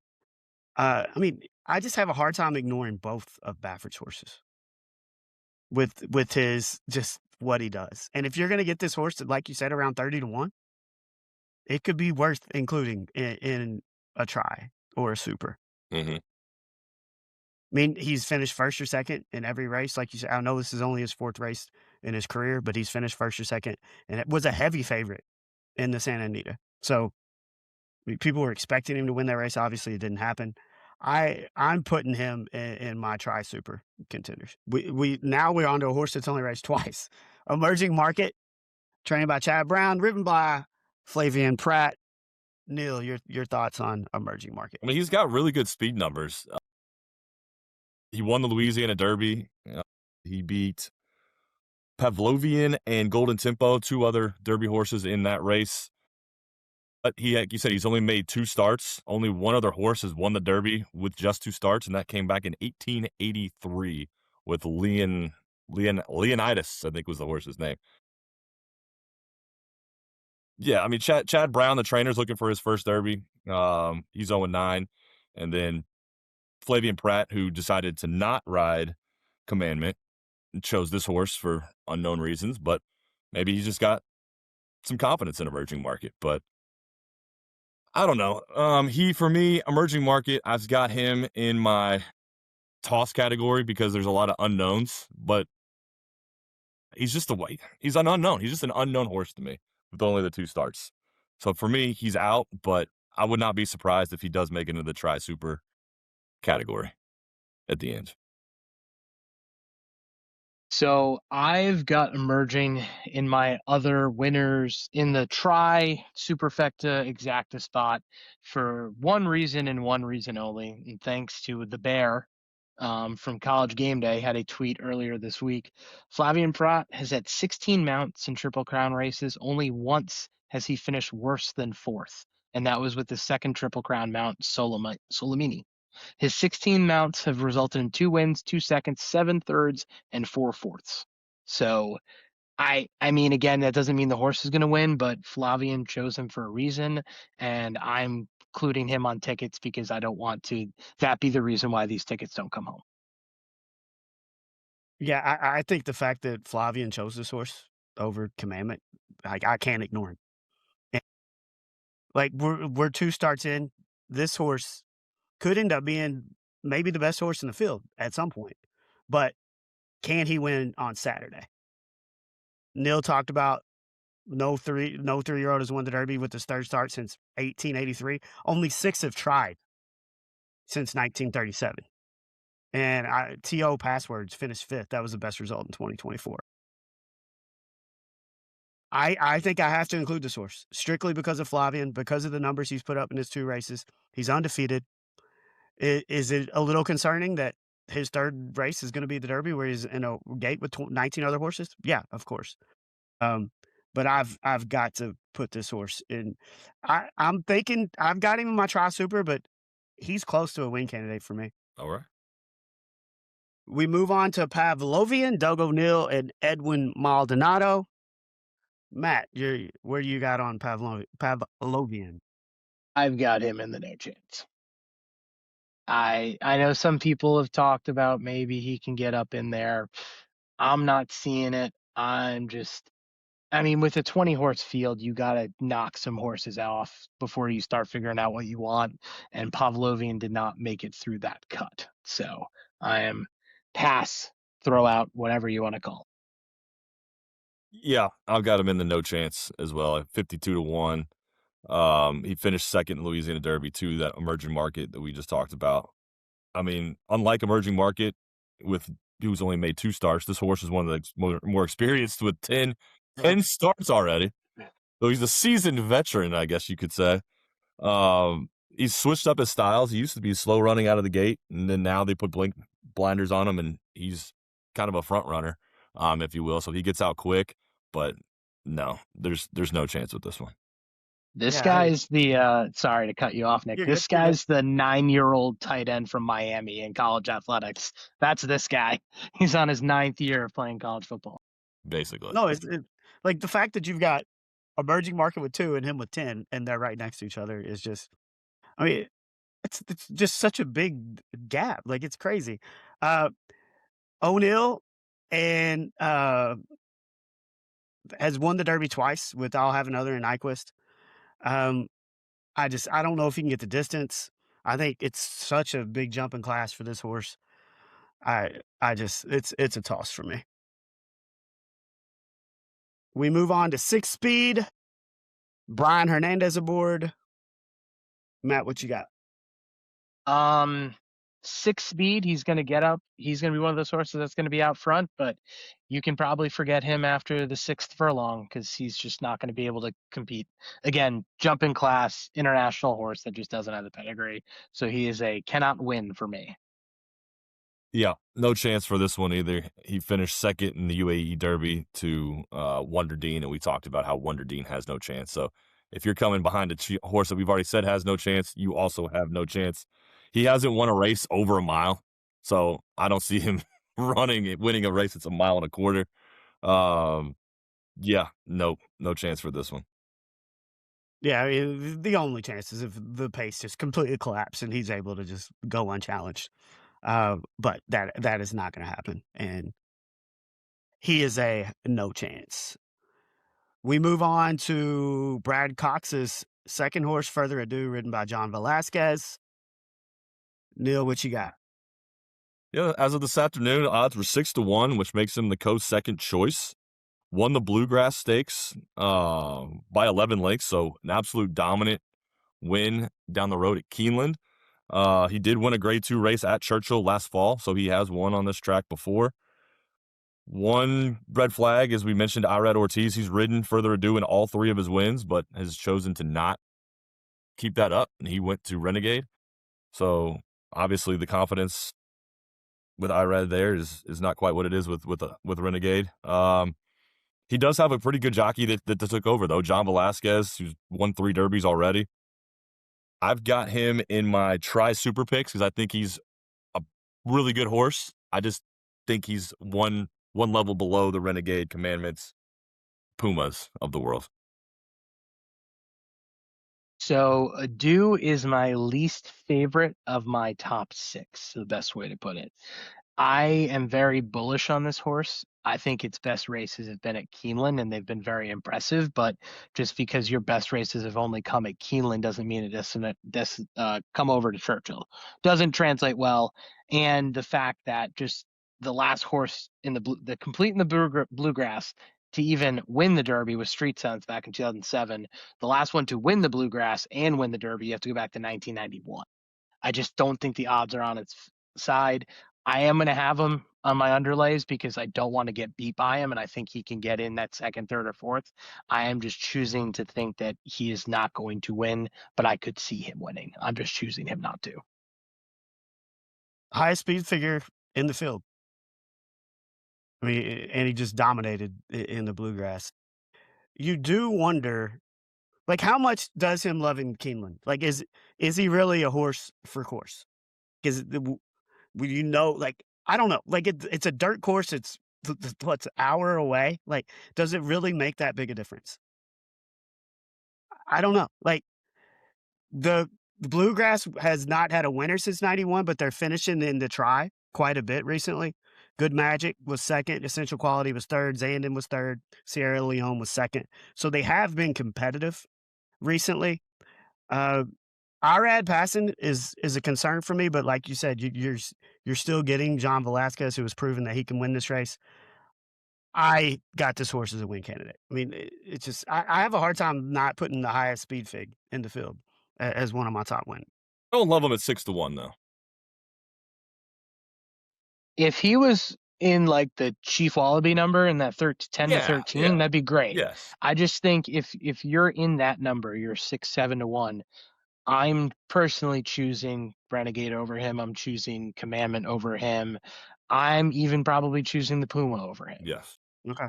I mean, I just have a hard time ignoring both of Baffert's horses with his just what he does. And if you're going to get this horse, like you said, around 30-1, it could be worth including in a try or a super. Mm-hmm. I mean, he's finished first or second in every race. Like you said, I know this is only his 4th race in his career, but he's finished first or second, and it was a heavy favorite in the Santa Anita. So people were expecting him to win that race. Obviously, it didn't happen. I'm putting him in my try super contenders. Now we're on to a horse that's only raced twice. Emerging Market, trained by Chad Brown, ridden by Flavien Prat. Neil, your thoughts on Emerging Market? I mean, he's got really good speed numbers. He won the Louisiana Derby. He beat Pavlovian and Golden Tempo, 2 other Derby horses in that race. But like you said, he's only made 2 starts. Only one other horse has won the Derby with just 2 starts, and that came back in 1883 with Leonidas, I think was the horse's name. Yeah, I mean, Chad Brown, the trainer's looking for his first Derby. He's 0-9. And then Flavien Prat, who decided to not ride Commandment, and chose this horse for unknown reasons, but maybe he's just got some confidence in Emerging Market. But I don't know. For me, Emerging Market, I've got him in my toss category because there's a lot of unknowns, but he's an unknown. He's just an unknown horse to me with only the 2 starts. So for me, he's out, but I would not be surprised if he does make it into the tri-super category at the end. So I've got Emerging in my other winners in the superfecta exacta spot for one reason and one reason only. And thanks to the Bear from College Game Day, had a tweet earlier this week. Flavien Prat has had 16 mounts in Triple Crown races. Only once has he finished worse than 4th. and that was with the second Triple Crown mount, Solomini. His 16 mounts have resulted in 2 wins, 2 seconds, 7 thirds, and 4 fourths. So I mean, again, that doesn't mean the horse is going to win, but Flavien chose him for a reason, and I'm including him on tickets because I don't want that be the reason why these tickets don't come home. Yeah, I think the fact that Flavien chose this horse over Commandment, I can't ignore him. And, like, we're 2 starts in. This horse could end up being maybe the best horse in the field at some point, but can he win on Saturday? Neil talked about no 3-year-old has won the Derby with his third start since 1883. Only 6 have tried since 1937. And T.O. Passwords finished 5th. That was the best result in 2024. I think I have to include this horse strictly because of Flavien, because of the numbers he's put up in his 2 races. He's undefeated. Is it a little concerning that his third race is going to be the Derby where he's in a gate with 19 other horses? Yeah, of course. But I've got to put this horse in. I'm thinking I've got him in my Tri Super, but he's close to a win candidate for me. All right. We move on to Pavlovian, Doug O'Neill, and Edwin Maldonado. Matt, where you got on Pavlovian? I've got him in the no chance. I know some people have talked about maybe he can get up in there. I'm not seeing it. I mean, with a 20 horse field, you got to knock some horses off before you start figuring out what you want. And Pavlovian did not make it through that cut. So I am pass, throw out, whatever you want to call. Yeah, I've got him in the no chance as well at 52-1. He finished second in Louisiana Derby too, that emerging market that we just talked about. I mean, unlike emerging market with who's only made 2 starts, this horse is one of the more experienced with 10 starts already. So he's a seasoned veteran, I guess you could say. He's switched up his styles. He used to be slow running out of the gate, and then now they put blinders on him, and he's kind of a front runner, if you will. So he gets out quick, but no, there's no chance with this one. This guy's sorry to cut you off, Nick. This guy's the 9-year-old tight end from Miami in college athletics. That's this guy. He's on his 9th year of playing college football. Basically. No, it's like the fact that you've got emerging market with 2 and him with 10, and they're right next to each other is just, I mean, it's just such a big gap. Like, it's crazy. O'Neill and has won the Derby twice with I'll Have Another and Nyquist. I don't know if he can get the distance. I think it's such a big jump in class for this horse. It's a toss for me. We move on to 6 speed. Brian Hernandez aboard. Matt, what you got? 6 speed, he's going to get up. He's going to be one of those horses that's going to be out front, but you can probably forget him after the 6th furlong because he's just not going to be able to compete. Again, jump in class, international horse that just doesn't have the pedigree. So he is a cannot win for me. Yeah, no chance for this one either. He finished second in the UAE Derby to Wonder Dean, and we talked about how Wonder Dean has no chance. So if you're coming behind a horse that we've already said has no chance, you also have no chance. He hasn't won a race over a mile, so I don't see him winning a race that's a mile and a quarter. Yeah, no chance for this one. Yeah, I mean, the only chance is if the pace just completely collapses and he's able to just go unchallenged. But that is not going to happen, and he is a no chance. We move on to Brad Cox's second horse, Further Ado, ridden by John Velasquez. Neil, what you got? Yeah, as of this afternoon, odds were 6-1, which makes him the co-second choice. Won the Bluegrass Stakes by 11 lengths, so an absolute dominant win down the road at Keeneland. He did win a Grade 2 race at Churchill last fall, so he has won on this track before. One red flag, as we mentioned, Irad Ortiz. He's ridden Further Ado in all 3 of his wins, but has chosen to not keep that up, and he went to Renegade. So obviously the confidence with Irad there is not quite what it is with Renegade. He does have a pretty good jockey that took over, though. John Velasquez, who's won 3 derbies already. I've got him in my try super picks because I think he's a really good horse. I just think he's one level below the Renegade, Commandments, Pumas of the world. So Ado is my least favorite of my top 6, the best way to put it. I am very bullish on this horse. I think its best races have been at Keeneland, and they've been very impressive. But just because your best races have only come at Keeneland doesn't mean it doesn't come over to Churchill. Doesn't translate well. And the fact that just the last horse in the complete in the bluegrass to even win the Derby was Street Sense back in 2007. The last one to win the bluegrass and win the Derby, you have to go back to 1991. I just don't think the odds are on its side. I am going to have him on my underlays because I don't want to get beat by him, and I think he can get in that second, third, or fourth. I am just choosing to think that he is not going to win, but I could see him winning. I'm just choosing him not to. Highest speed figure in the field. I mean, and he just dominated in the bluegrass. You do wonder, like, how much does him loving Keeneland? Like, is he really a horse for course? Because like, I don't know. Like, it's a dirt course. It's what's an hour away. Like, does it really make that big a difference? I don't know. Like, the bluegrass has not had a winner since '91, but they're finishing in the try quite a bit recently. Good Magic was second, Essential Quality was third, Zandon was third, Sierra Leone was second. So they have been competitive recently. Irad passing is a concern for me, but like you said, you're still getting John Velasquez, who has proven that he can win this race. I got this horse as a win candidate. I mean, it's just I have a hard time not putting the highest speed fig in the field as one of my top win. I don't love him at 6-1 though. If he was in like the Chief Wallaby number in that 10 to 13, that'd be great. Yes. I just think if you're in that number, you're 6, 7 to 1. I'm personally choosing Renegade over him. I'm choosing Commandment over him. I'm even probably choosing the Puma over him. Yes. Okay.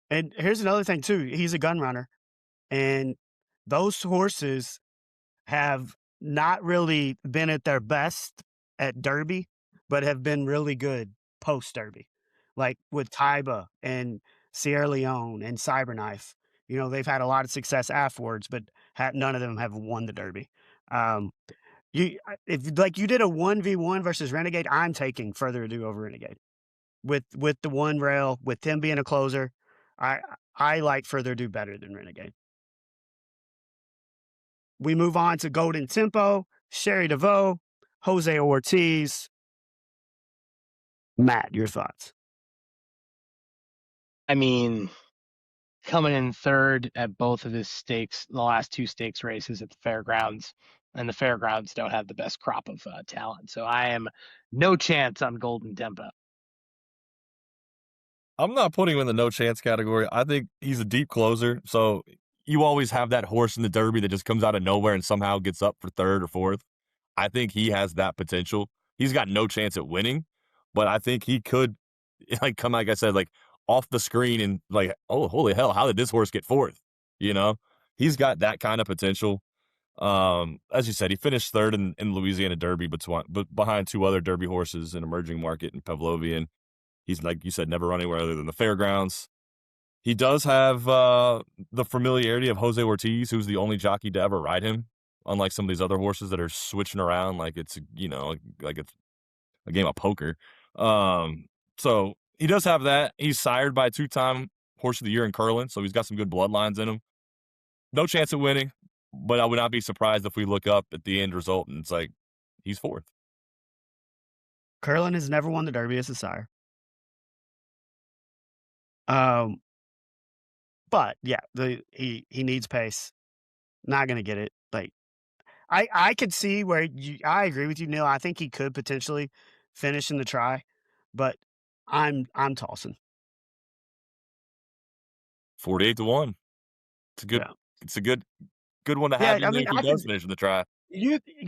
And here's another thing too. He's a gun runner, and those horses have not really been at their best at Derby, but have been really good post Derby, like with Taiba and Sierra Leone and Cyberknife. You know, they've had a lot of success afterwards, but none of them have won the Derby. If like you did a 1v1 versus Renegade, I'm taking Further Ado over Renegade. With the one rail, with him being a closer, I like Further Ado better than Renegade. We move on to Golden Tempo, Sherry DeVoe, Jose Ortiz. Matt, your thoughts? I mean, coming in third at both of his stakes, the last 2 stakes races at the fairgrounds, and the fairgrounds don't have the best crop of talent. So I am no chance on Golden Tempo. I'm not putting him in the no chance category. I think he's a deep closer. So you always have that horse in the Derby that just comes out of nowhere and somehow gets up for third or fourth. I think he has that potential. He's got no chance at winning, but I think he could come, like I said, like off the screen and like, oh, holy hell, how did this horse get fourth? You know, he's got that kind of potential. As you said, he finished third in Louisiana Derby, but behind 2 other Derby horses in Emerging Market and Pavlovian. He's, like you said, never run anywhere other than the fairgrounds. He does have the familiarity of Jose Ortiz, who's the only jockey to ever ride him, unlike some of these other horses that are switching around like it's, like it's a game of poker. So he does have that. He's sired by a 2-time Horse of the Year in Curlin, so he's got some good bloodlines in him. No chance of winning, but I would not be surprised if we look up at the end result and it's like he's fourth. Curlin has never won the Derby as a sire. But yeah, he needs pace. Not gonna get it. Like I could see where I agree with you, Neil. I think he could potentially finish in the try, but I'm tossing 48-1. It's a good. Yeah. It's a good one to have. Yeah, I mean, if he does finish in the try.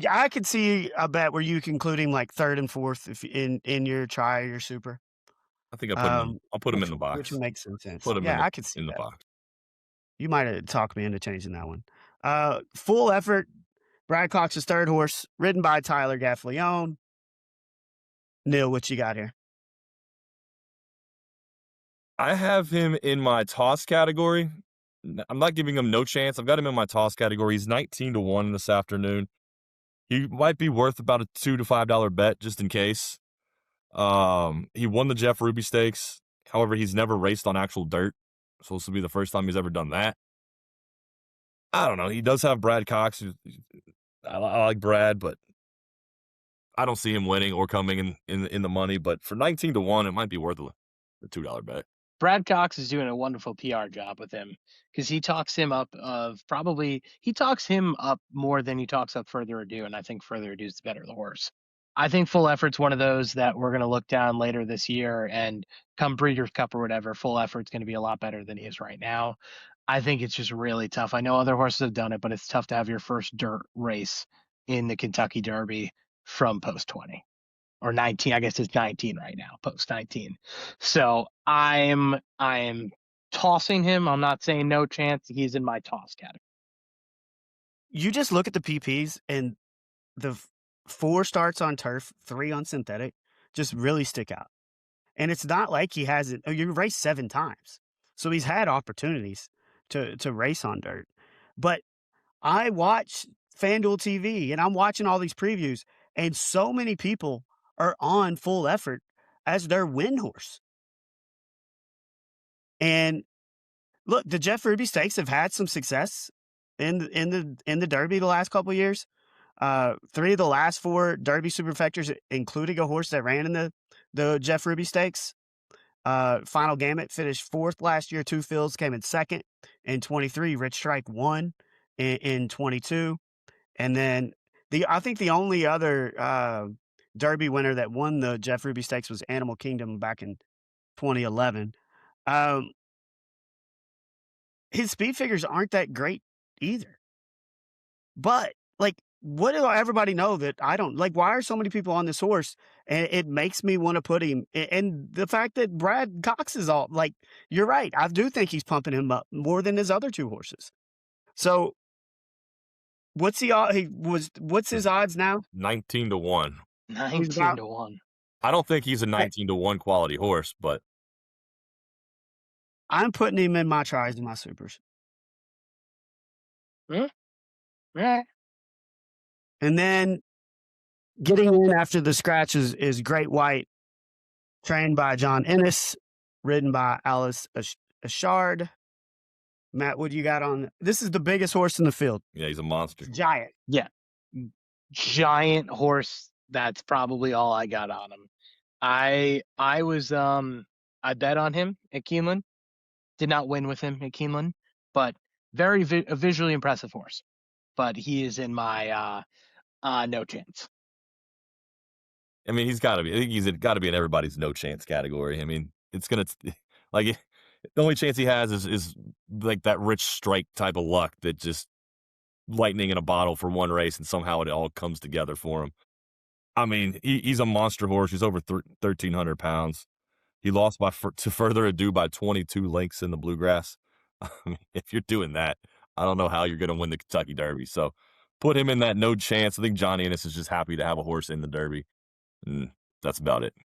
I could see a bet where you can include him like third and fourth if in your try or your super. I think I'll put him in the box. Which makes some sense. Put him I could see in the that. box. You might have talked me into changing that one. Full effort Brad Cox's third horse, ridden by Tyler Gaffalione. Neil, what you got here? I have him in my toss category. I'm not giving him no chance. I've got him in my toss category. He's 19-1 this afternoon. He might be worth about a $2 to $5 bet just in case. He won the Jeff Ruby Stakes. However, he's never raced on actual dirt. So this will be the first time he's ever done that. I don't know. He does have Brad Cox. I like Brad, but I don't see him winning or coming in the money. But for 19-1, it might be worth a $2 bet. Brad Cox is doing a wonderful PR job with him because he talks him up more than he talks up Further Ado, and I think Further Ado is the better the horse. I think Full Effort's one of those that we're going to look down later this year, and come Breeders' Cup or whatever, Full Effort's going to be a lot better than he is right now. I think it's just really tough. I know other horses have done it, but it's tough to have your first dirt race in the Kentucky Derby from post 20. Or 19, I guess it's 19 right now, post 19. So I'm tossing him. I'm not saying no chance. He's in my toss category. You just look at the PPs and the 4 starts on turf, 3 on synthetic, just really stick out. And it's not like he hasn't. You raced 7 times, so he's had opportunities to race on dirt. But I watch FanDuel TV and I'm watching all these previews, and so many people are on Full Effort as their win horse. And look, the Jeff Ruby Stakes have had some success in the Derby the last couple of years. 3 of the last 4 Derby Superfectors, including a horse that ran in the Jeff Ruby Stakes. Final Gamut finished 4th last year. 2 Fields came in 2nd in 23. Rich Strike won in 22. And then I think the only other Derby winner that won the Jeff Ruby Stakes was Animal Kingdom back in 2011. His speed figures aren't that great either. But, like, what do everybody know that I don't? Like, why are so many people on this horse? And it makes me want to put him. And the fact that Brad Cox is all, like, you're right. I do think he's pumping him up more than his other 2 horses. So, what's his odds now? 19-1. 19-1. I don't think he's a 19-1 quality horse, but I'm putting him in my tries and my supers. Yeah. And then getting in after the scratch is Great White, trained by John Ennis, ridden by Alice Ashard. Matt, what do you got on? This is the biggest horse in the field. yeah, he's a monster. Giant. Yeah. Giant horse. That's probably all I got on him. I bet on him at Keeneland. Did not win with him at Keeneland, but very a visually impressive horse. But he is in my no chance. I mean, he's got to be. I think he's got to be in everybody's no chance category. I mean, it's gonna like the only chance he has is like that Rich Strike type of luck that just lightning in a bottle for one race and somehow it all comes together for him. I mean, he's a monster horse. He's over 1,300 pounds. He lost to Further Ado by 22 lengths in the Bluegrass. I mean, if you're doing that, I don't know how you're going to win the Kentucky Derby. So put him in that no chance. I think John Ennis is just happy to have a horse in the Derby. And that's about it. I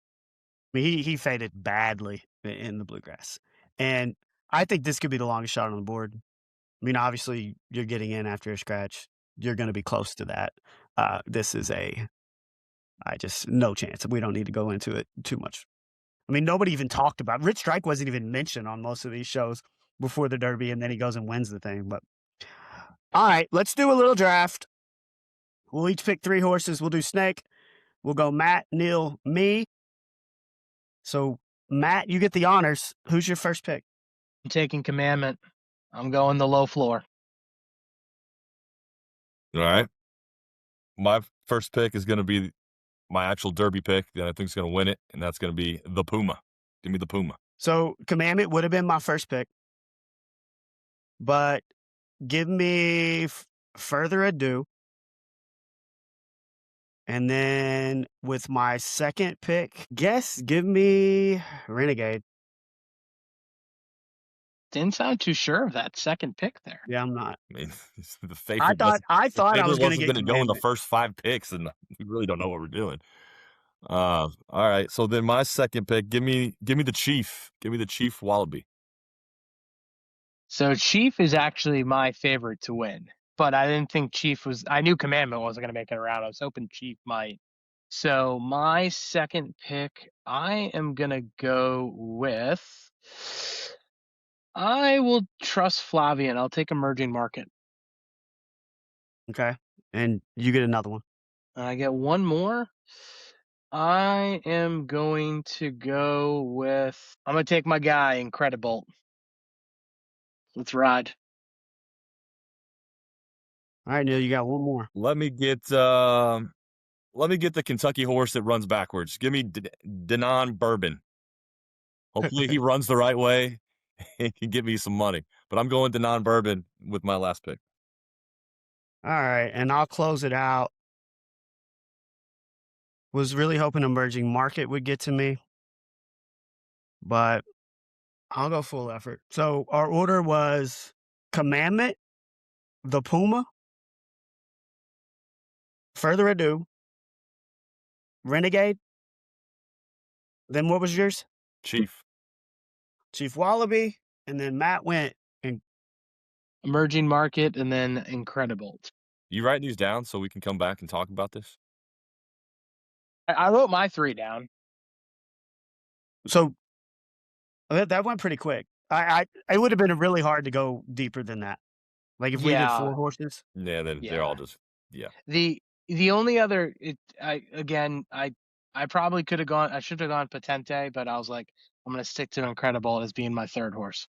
mean, he faded badly in the Bluegrass. And I think this could be the longest shot on the board. I mean, obviously, you're getting in after a scratch. You're going to be close to that. This is no chance. We don't need to go into it too much. I mean, nobody even talked about Rich Strike wasn't even mentioned on most of these shows before the Derby, and then he goes and wins the thing. But all right, let's do a little draft. We'll each pick 3 horses. We'll do Snake. We'll go Matt, Neil, me. So, Matt, you get the honors. Who's your first pick? I'm taking Commandment. I'm going the low floor. All right. My first pick is going to be my actual Derby pick that I think is going to win it, and that's going to be the Puma. Give me the Puma. So, Commandment would have been my first pick. But give me Further Ado. And then with my second pick, give me Renegade. didn't sound too sure of that second pick there. Yeah, I'm not. I mean, the I favorite thought I was going to wasn't get going to go in the Commandment. first 5 picks, and we really don't know what we're doing. All right. So then my second pick, give me the Chief. Give me the Chief Wallaby. So Chief is actually my favorite to win, but I didn't think Chief was. I knew Commandment wasn't going to make it around. I was hoping Chief might. So my second pick, I am going to go with. I will trust Flavian. I'll take Emerging Market. Okay, and you get another one. I get one more. I am going to go with. I'm going to take my guy, Incredible. Let's ride. All right, Neil, you got one more. Let me get the Kentucky horse that runs backwards. Give me Denon Bourbon. Hopefully he runs the right way and can give me some money. But I'm going Denon Bourbon with my last pick. All right, and I'll close it out. Was really hoping Emerging Market would get to me, but I'll go full effort. So our order was Commandment, the Puma, Further Ado, Renegade. Then what was yours? Chief Wallaby, and then Matt went and Emerging Market, and then Incredible. You write these down so we can come back and talk about this? I wrote my 3 down. So that went pretty quick. It would have been really hard to go deeper than that. Like if we did 4 horses. Yeah, they're all just The only other I probably could have gone. I should have gone Patente, but I was like, I'm going to stick to Incredible as being my third horse.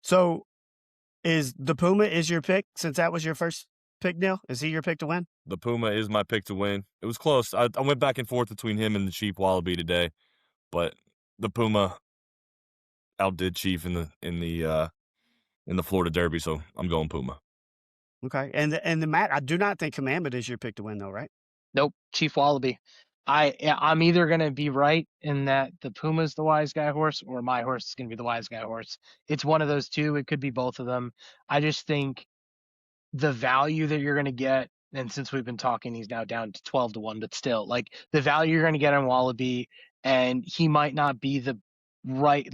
So, is the Puma your pick since that was your first pick, Neil? Is he your pick to win? The Puma is my pick to win. It was close. I went back and forth between him and the Chief Wallaby today, but the Puma outdid Chief in the Florida Derby, so I'm going Puma. Okay, and the Matt, I do not think Commandment is your pick to win, though, right? Nope, Chief Wallaby. I'm either going to be right in that the Puma's the wise guy horse, or my horse is going to be the wise guy horse. It's one of those two. It could be both of them. I just think the value that you're going to get, and since we've been talking, he's now down to 12-1, but still, like the value you're going to get on Wallaby, and he might not be the right,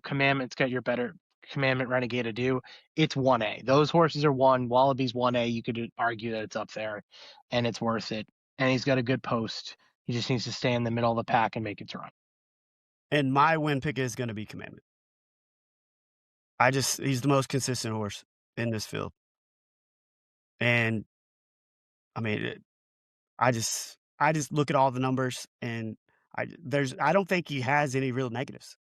Commandment's got your better Commandment, Renegade, Ado. It's 1A. Those horses are 1. Wallaby's 1A. You could argue that it's up there, and it's worth it. And he's got a good post. He just needs to stay in the middle of the pack and make its run. And my win pick is going to be Commandment. He's the most consistent horse in this field. And I mean, I just look at all the numbers, and I don't think he has any real negatives.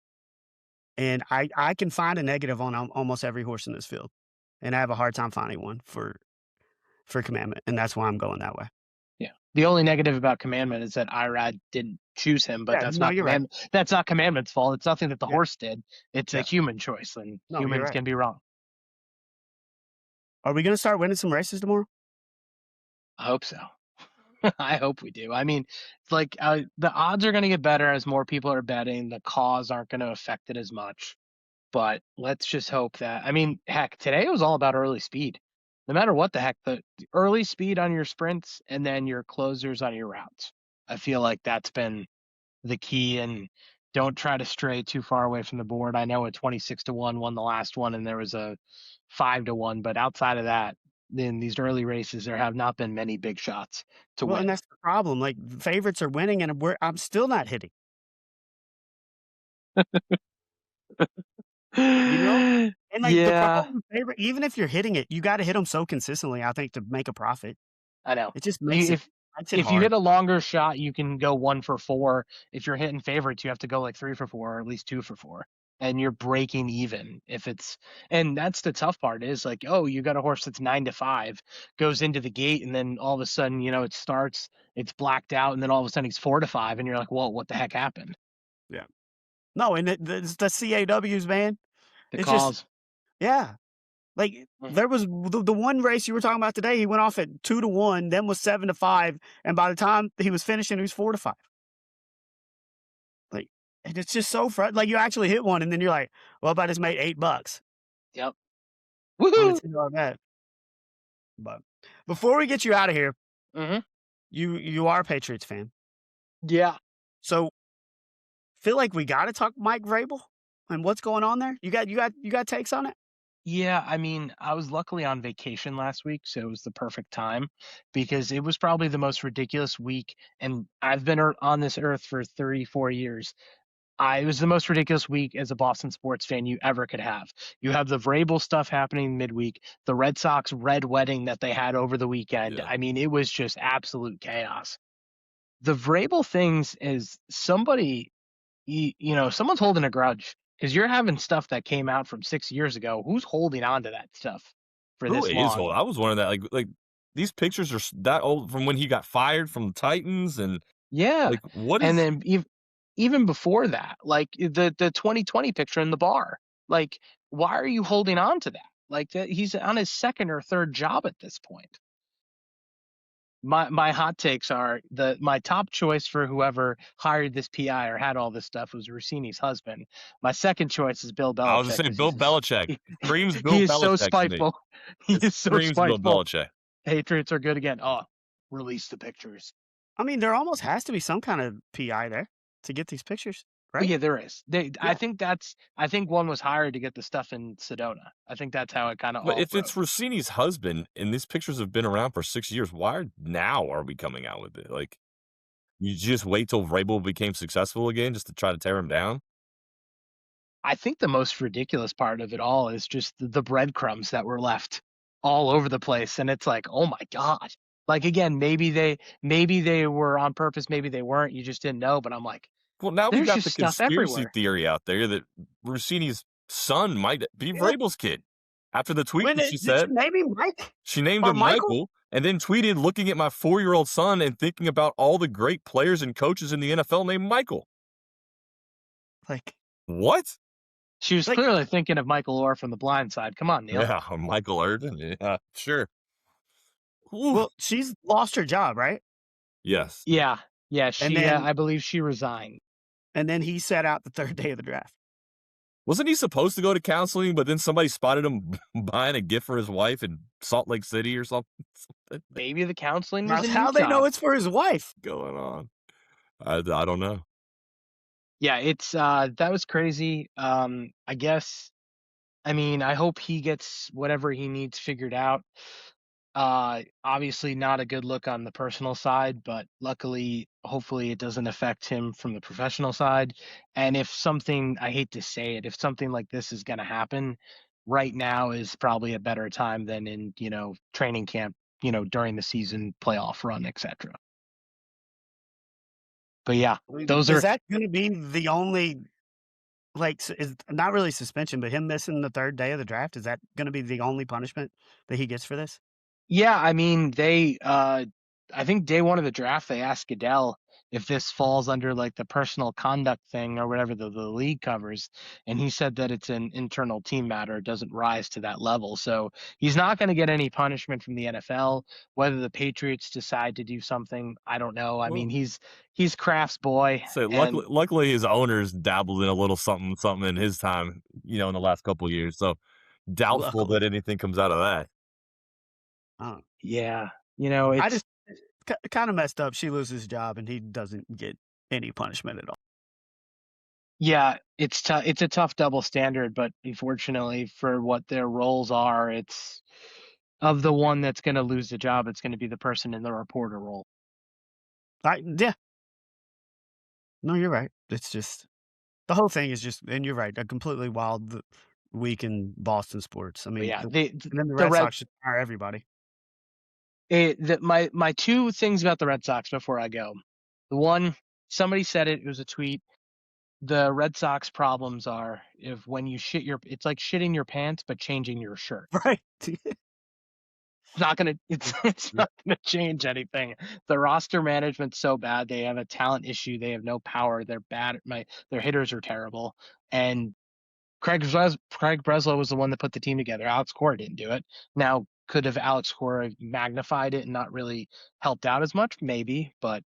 And I can find a negative on almost every horse in this field, and I have a hard time finding one for Commandment, and that's why I'm going that way. Yeah. The only negative about Commandment is that IRAD didn't choose him, but that's not Commandment's fault. It's nothing that the horse did. It's a human choice, and humans can be wrong. Are we going to start winning some races tomorrow? I hope so. I hope we do. I mean, like the odds are going to get better as more people are betting. The cause aren't going to affect it as much. But let's just hope that. I mean, heck, today it was all about early speed. No matter what the heck, the early speed on your sprints and then your closers on your routes. I feel like that's been the key, and don't try to stray too far away from the board. I know a 26-1 won the last one, and there was a 5-1, but outside of that, in these early races, there have not been many big shots to win. And that's the problem. Like, favorites are winning, and I'm still not hitting. And like the problem with favorite, even if you're hitting it, you got to hit them so consistently, I think, to make a profit. I know. It just makes if you hit a longer shot, you can go 1 for 4. If you're hitting favorites, you have to go like 3 for 4, or at least 2 for 4. And you're breaking even and that's the tough part is like, oh, you got a horse that's 9-5, goes into the gate, and then all of a sudden, it starts, it's blacked out, and then all of a sudden he's 4-5, and you're like, well, what the heck happened? Yeah. No, and it's the CAWs, man. It's cause. Just, like there was the one race you were talking about today. He went off at 2-1, then was 7-5, and by the time he was finishing, he was 4-5. Like, and it's just so frustrating. Like, you actually hit one, and then you're like, well, but I just made $8. Yep. I'm gonna Woohoo! tell you all that. But before we get you out of here, Mhm. you are a Patriots fan, Yeah. so feel like we got to talk Mike Vrabel and what's going on there. You got takes on it? Yeah, I mean, I was luckily on vacation last week, so it was the perfect time because it was probably the most ridiculous week, and I've been on this earth for 34 years. It was the most ridiculous week as a Boston sports fan you ever could have. You have the Vrabel stuff happening midweek, the Red Sox red wedding that they had over the weekend. Yeah. I mean, it was just absolute chaos. The Vrabel things is someone's holding a grudge because you're having stuff that came out from 6 years ago. Who's holding on to that stuff for Who this is long? old? I was wondering that. Like these pictures are that old from when he got fired from the Titans, and Yeah, like what and is? then even before that, like the 2020 picture in the bar, like why are you holding on to that? Like he's on his second or third job at this point. My hot takes are my top choice for whoever hired this PI or had all this stuff was Rossini's husband. My second choice is Bill I was just Belichick saying because Bill Belichick screams Bill he is so Belichick to me. spiteful. He It is so screams Bill spiteful. Belichick. Patriots are good again. Oh, release the pictures. I mean, there almost has to be some kind of PI there to get these pictures, Oh, right? yeah, there is. Yeah. I think one was hired to get the stuff in Sedona. I think that's how it kind of But all if it's broke. Rossini's husband and these pictures have been around for 6 years, now are we coming out with it? Like you just wait till Vrabel became successful again just to try to tear him down? I think the most ridiculous part of it all is just the breadcrumbs that were left all over the place, and it's like, oh my god. Like again, maybe they were on purpose, maybe they weren't. You just didn't know. But I'm like, Well, now we there's got just the stuff conspiracy everywhere. theory out there that Rossini's son might be Yeah. Vrabel's kid. After the tweet When that she did she said, name him Mike she named or him Michael? Michael and then tweeted, looking at my 4-year-old son and thinking about all the great players and coaches in the NFL named Michael. Like, What? She was like, clearly thinking of Michael Orr from The Blind Side. Come on, Neil. Yeah, Michael Irvin. Yeah, sure. Ooh. well, she's lost her job, right? Yes. Yeah, yeah. And then I believe she resigned. he set out the third day of the draft. Wasn't he supposed to go to counseling, but then somebody spotted him buying a gift for his wife in Salt Lake City or something? Maybe the counseling was That's in how they know Utah. it's for his wife. Going on. I don't know. Yeah, it's that was crazy. I guess. I mean, I hope he gets whatever he needs figured out. Obviously not a good look on the personal side, but luckily, hopefully it doesn't affect him from the professional side. And if something, I hate to say it, if something like this is going to happen, right now is probably a better time than in, training camp, during the season playoff run, etc. But yeah, those Is are, that going to be the only, like, is not really suspension, but him missing the third day of the draft? Is that going to be the only punishment that he gets for this? yeah, I mean, I think day one of the draft, they asked Goodell if this falls under like the personal conduct thing or whatever the league covers. And he said that it's an internal team matter. It doesn't rise to that level. So he's not going to get any punishment from the NFL. Whether the Patriots decide to do something, I don't know. I mean, Well, he's Kraft's boy. so And luckily his owners dabbled in a little something in his time, in the last couple of years. So doubtful Luckily. that anything comes out of that. yeah, I it's, just kind of messed up. She loses job and he doesn't get any punishment at all. yeah, it's tough. It's a tough double standard, but unfortunately for what their roles are, it's of the one that's going to lose the job, it's going to be the person in the reporter role. Yeah. No, you're right. It's just the whole thing is just, and you're right, a completely wild week in Boston sports. I But mean, yeah, and then the the Red Red Sox should fire everybody. my two things about the Red Sox before I go. The one, somebody said it was a tweet. The Red Sox problems are if when you it's like shitting your pants but changing your shirt. Right. It's not gonna change anything. The roster management's so bad. They have a talent issue. They have no power. They're bad. Their hitters are terrible. And Craig Breslow was the one that put the team together. Alex Cora didn't do it. Now, could have Alex Cora magnified it and not really helped out as much? Maybe, but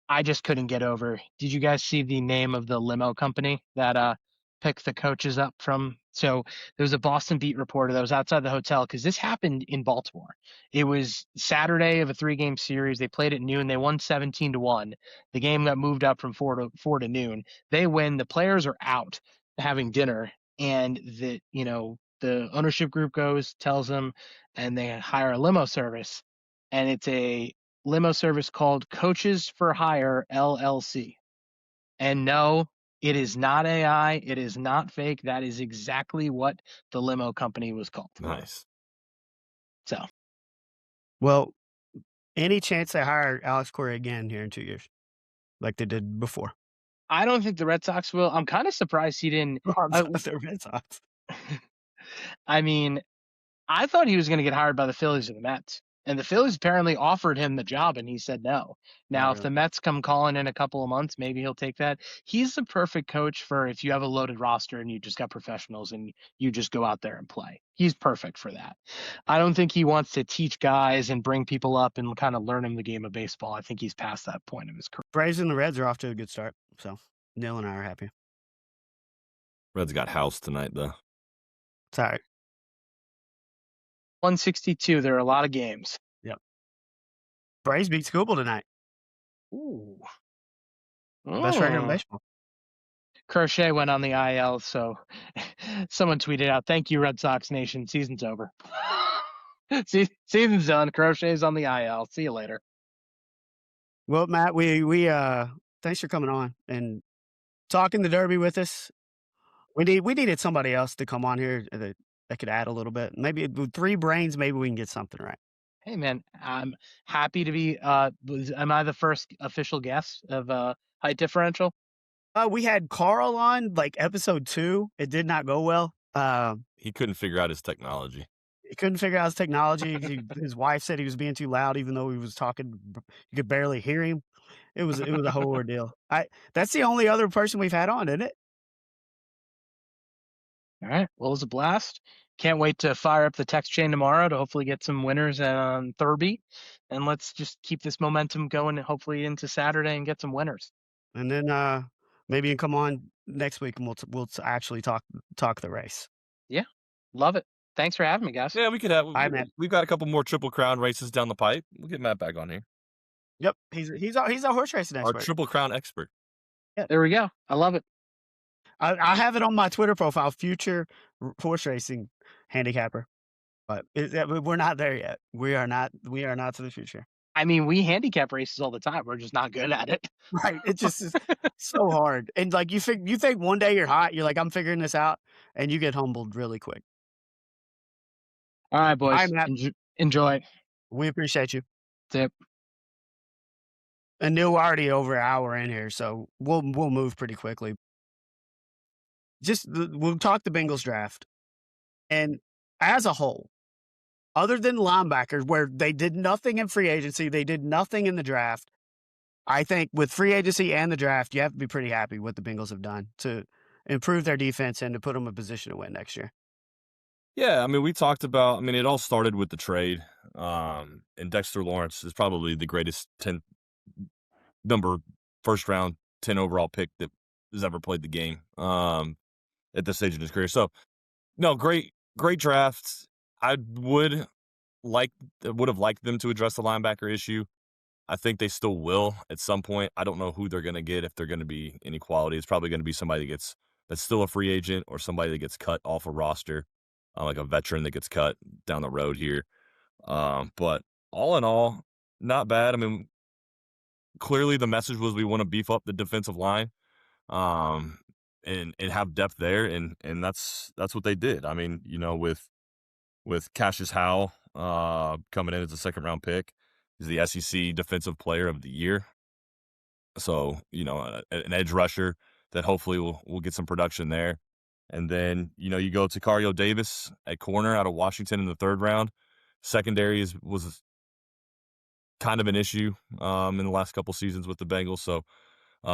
I just couldn't get over. Did you guys see the name of the limo company that pick the coaches up from. So there was a Boston beat reporter that was outside the hotel because this happened in Baltimore. It was Saturday of a 3-game series. They played at noon. They won 17-1. The game got moved up from 4 to noon. They win. The players are out having dinner, and the ownership group tells them, and they hire a limo service, and it's a limo service called Coaches for Hire LLC. And no, it is not AI. It is not fake. That is exactly what the limo company was called. Nice. So, Well, any chance they hire Alex Cora again here in 2 years, like they did before? I don't think the Red Sox will. I'm kind of surprised he didn't. The Red Sox. I mean, I thought he was going to get hired by the Phillies or the Mets. And the Phillies apparently offered him the job, and he said no. Now, if the Mets come calling in a couple of months, maybe he'll take that. He's the perfect coach for if you have a loaded roster and you just got professionals and you just go out there and play. He's perfect for that. I don't think he wants to teach guys and bring people up and kind of learn them the game of baseball. I think he's past that point of his career. Braves and the Reds are off to a good start, so Neil and I are happy. Reds got housed tonight, though. It's all right. 162. There are a lot of games. Yep. Braves beat Scooball tonight. Ooh. Best record in baseball. Crochet went on the IL, so someone tweeted out, "Thank you, Red Sox Nation. Season's over." Season's done. Crochet's on the IL. See you later. Well, Matt, we thanks for coming on and talking the Derby with us. We needed somebody else to come on here that could add a little bit. Maybe with 3 brains, maybe we can get something right. Hey, man, I'm happy to be. Am I the first official guest of Height Differential? We had Carl on like episode 2. It did not go well. He couldn't figure out his technology. He couldn't figure out his technology. His wife said he was being too loud, even though he was talking. You could barely hear him. It was a whole ordeal. That's the only other person we've had on, isn't it? All right. Well, it was a blast. Can't wait to fire up the text chain tomorrow to hopefully get some winners on Thurby. And let's just keep this momentum going, hopefully into Saturday, and get some winners. And then maybe you can come on next week and we'll actually talk the race. Yeah, love it. Thanks for having me, guys. Yeah, we could have. Matt. We've got a couple more Triple Crown races down the pipe. We'll get Matt back on here. Yep, he's a horse racing expert. Our Triple Crown expert. Yeah, there we go. I love it. I have it on my Twitter profile, future horse racing handicapper, but we're not there yet. We are not to the future. I mean, we handicap races all the time. We're just not good at it. Right. It just is so hard. And like you think one day you're hot, you're like, I'm figuring this out, and you get humbled really quick. All right, boys. Hi, Matt. Enjoy. We appreciate you. Tip. And Neil already over an hour in here, so we'll move pretty quickly. We'll talk the Bengals draft. And as a whole, other than linebackers, where they did nothing in free agency, they did nothing in the draft, I think with free agency and the draft, you have to be pretty happy what the Bengals have done to improve their defense and to put them in a position to win next year. Yeah, I mean, we talked about, it all started with the trade. And Dexter Lawrence is probably the greatest first round, 10 overall pick that has ever played the game at this stage in his career. So, no, great draft. I would have liked them to address the linebacker issue. I think they still will at some point. I don't know who they're going to get, if they're going to be any quality. It's probably going to be somebody that's still a free agent, or somebody that gets cut off a roster, like a veteran that gets cut down the road here. But all in all, not bad. I mean, clearly the message was we want to beef up the defensive line, and have depth there, and that's what they did. I mean, with Cassius Howell coming in as a second-round pick, he's the SEC Defensive Player of the Year. So, an edge rusher that hopefully will get some production there. And then, you go to Cario Davis at corner out of Washington in the 3rd round. Secondary was kind of an issue in the last couple seasons with the Bengals. So,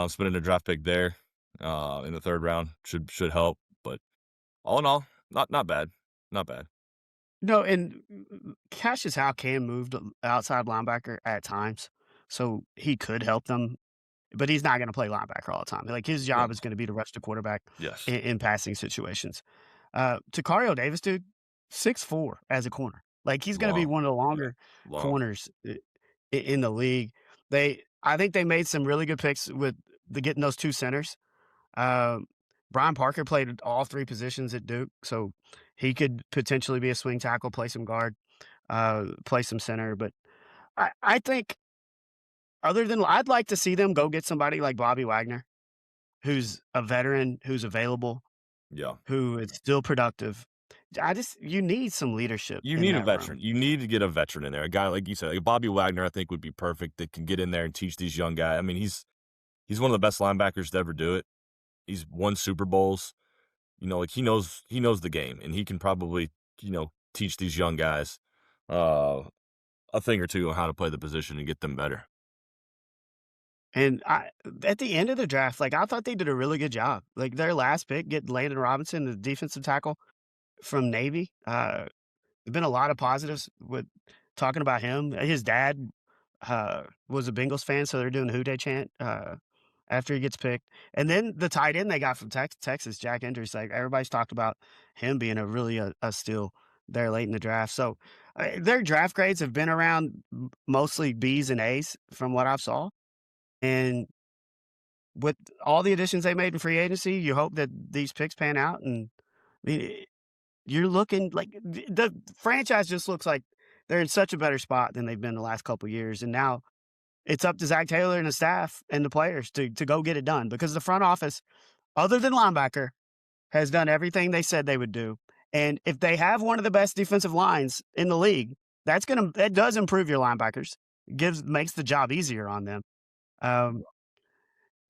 spending a draft pick there in the 3rd round should help. But all in all, not bad. Not bad. No, and Cassius Howell can move to outside linebacker at times, so he could help them but he's not going to play linebacker all the time. Like his job No. is going to be to rush the quarterback Yes. in passing situations. Takario Davis, dude, 6'4" as a corner. Like he's going to be Long. one of the longer Long. corners in the league. I think they made some really good picks with getting those two centers. Brian Parker played all three positions at Duke, so he could potentially be a swing tackle, play some guard, play some center. But I think I'd like to see them go get somebody like Bobby Wagner, who's a veteran, who's available, Yeah. who is still productive. You need some leadership. You in need a that veteran. room. You need to get a veteran in there. A guy like you said, like Bobby Wagner, I think would be perfect. That can get in there and teach these young guys. I mean, he's one of the best linebackers to ever do it. He's won Super Bowls. Like he knows the game, and he can probably teach these young guys a thing or two on how to play the position and get them better. And at the end of the draft, like I thought they did a really good job. Like their last pick, get Landon Robinson, the defensive tackle from Navy. There've been a lot of positives with talking about him. His dad was a Bengals fan, so they're doing the Who Dey chant after he gets picked. And then the tight end they got from Texas, Jack Enders. Like everybody's talked about him being a steal there late in the draft. So their draft grades have been around mostly B's and A's from what I've saw. And with all the additions they made in free agency, you hope that these picks pan out. And I mean, you're looking like the franchise just looks like they're in such a better spot than they've been the last couple of years. And now it's up to Zach Taylor and the staff and the players to go get it done, because the front office, other than linebacker, has done everything they said they would do. And if they have one of the best defensive lines in the league, that does improve your linebackers. Makes the job easier on them.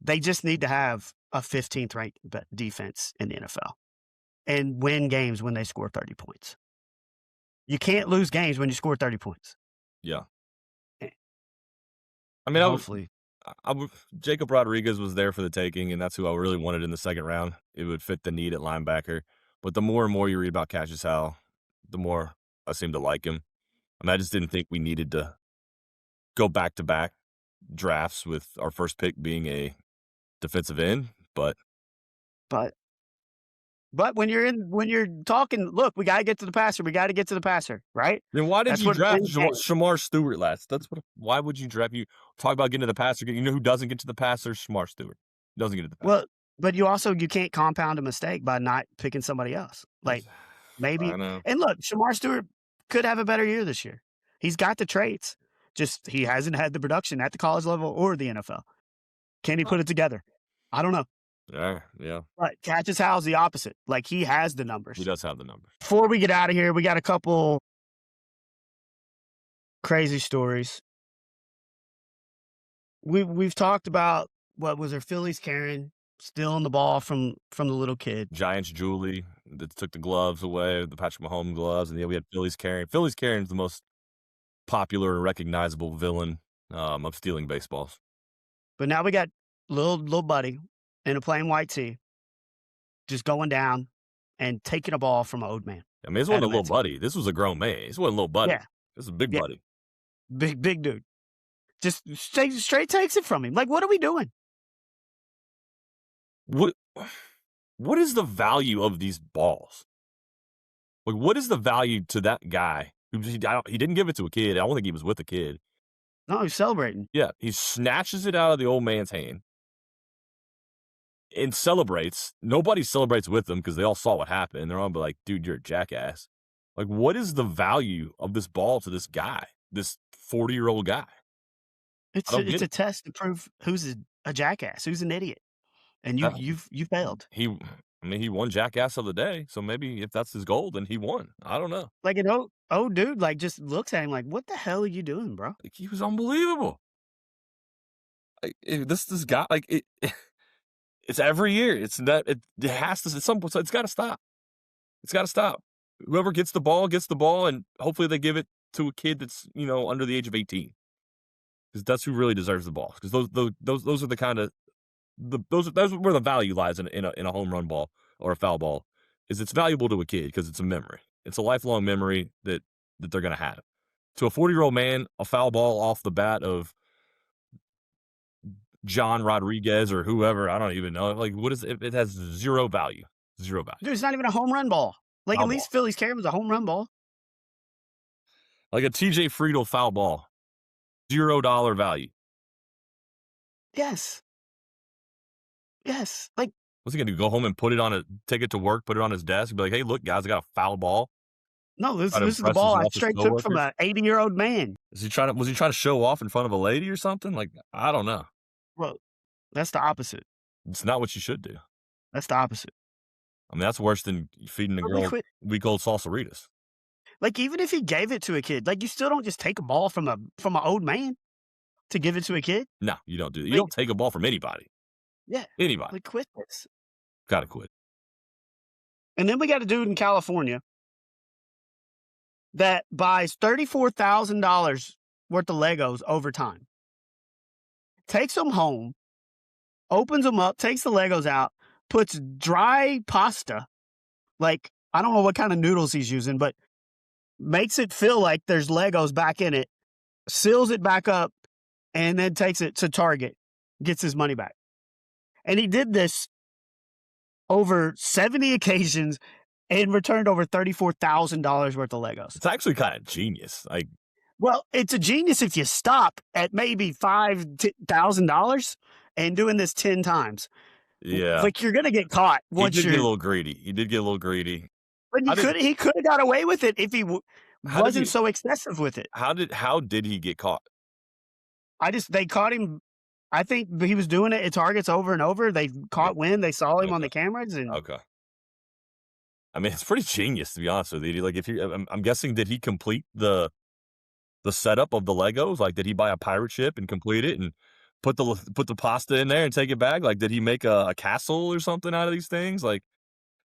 They just need to have a 15th ranked defense in the NFL and win games when they score 30 points. You can't lose games when you score 30 points. Yeah. Eh, I mean, hopefully. Jacob Rodriguez was there for the taking, and that's who I really wanted in the second round. It would fit the need at linebacker. But the more and more you read about Cassius Howell, the more I seem to like him. I mean, I just didn't think we needed to go back-to-back drafts with our first pick being a defensive end, but when you're talking, look, we got to get to the passer, right? Then why did That's you what draft things change. Shamar Stewart last? Why would you draft? You talk about getting to the passer. You know who doesn't get to the passer? Shamar Stewart doesn't get to the passer. Well, but you can't compound a mistake by not picking somebody else. Like maybe, I know. and look, Shamar Stewart could have a better year this year. He's got the traits, just he hasn't had the production at the college level or the NFL. Can he put it together? I don't know. Yeah. But Cassius Howell's the opposite. Like he has the numbers. He does have the numbers. Before we get out of here, we got a couple crazy stories. We've talked about what was her Phillies Karen stealing the ball from the little kid. Giants Julie that took the gloves away, the Patrick Mahomes gloves, and we had Phillies Karen. Phillies Karen's the most popular and recognizable villain of stealing baseballs. But now we got little buddy in a plain white tee, just going down and taking a ball from an old man. I mean, this wasn't a little buddy. This was a grown man. This wasn't a little buddy. Yeah. This is a big buddy. Big dude. Just straight takes it from him. Like, what are we doing? What is the value of these balls? Like, what is the value to that guy? He didn't give it to a kid. I don't think he was with a kid. No, he's celebrating. Yeah, he snatches it out of the old man's hand and celebrates. Nobody celebrates with him because they all saw what happened. They're all like, dude, you're a jackass. Like, what is the value of this ball to this guy, this 40-year-old guy? It's a test to prove who's a jackass, who's an idiot. And you failed. He won jackass of the day. So maybe if that's his goal, then he won. I don't know. Like an old dude, like just looks at him like, what the hell are you doing, bro? Like, he was unbelievable. Like, this guy, like it's every year. It has to at some point. So it's got to stop. It's got to stop. Whoever gets the ball, and hopefully they give it to a kid that's under the age of 18, because that's who really deserves the ball. Because those are the kind of those are where the value lies in a home run ball or a foul ball. Is it's valuable to a kid because it's a memory. It's a lifelong memory that they're gonna have. To a 40-year-old man, a foul ball off the bat of John Rodriguez or whoever. I don't even know. Like, what is it? It has zero value. Zero value. Dude, it's not even a home run ball. Like, Foul at ball. least Phillies carry was a home run ball. Like a TJ Friedel foul ball. $0 value. Yes. Yes. Like, What's he gonna do? Go home and take it to work, put it on his desk, and be like, "Hey, look, guys, I got a foul ball." no, this Try to is the impress his ball I office straight took from coworkers? an 80-year-old man. Was he trying to show off in front of a lady or something? Like, I don't know. Well, that's the opposite. It's not what you should do. That's the opposite. I mean, that's worse than feeding a Totally girl quit. week-old salsaritas. Like, even if he gave it to a kid, like, you still don't just take a ball from an old man to give it to a kid. No, you don't do that. You Like, don't take a ball from anybody. yeah, Anybody. like, quit this. Gotta quit. And then we got a dude in California that buys $34,000 worth of Legos over time, takes them home, opens them up, takes the Legos out, puts dry pasta, like, I don't know what kind of noodles he's using, but makes it feel like there's Legos back in it, seals it back up, and then takes it to Target, gets his money back. And he did this over 70 occasions and returned over $34,000 worth of Legos. It's actually kind of genius. Like, Well, it's a genius if you stop at maybe $5,000 and doing this 10 times. yeah. Like, you're going to get caught He once did get a you're. little greedy. He did get a little greedy. But How did he could have got away with it if he How did wasn't he so excessive with it. how did he get caught? They caught him. I think he was doing it at Targets over and over. They caught wind. They saw him on Okay. the cameras, and Okay. I mean, it's pretty genius, to be honest with you. Like, if you I'm guessing, did he complete the setup of the Legos? Like, did he buy a pirate ship and complete it and put the pasta in there and take it back? Like, did he make a castle or something out of these things? Like,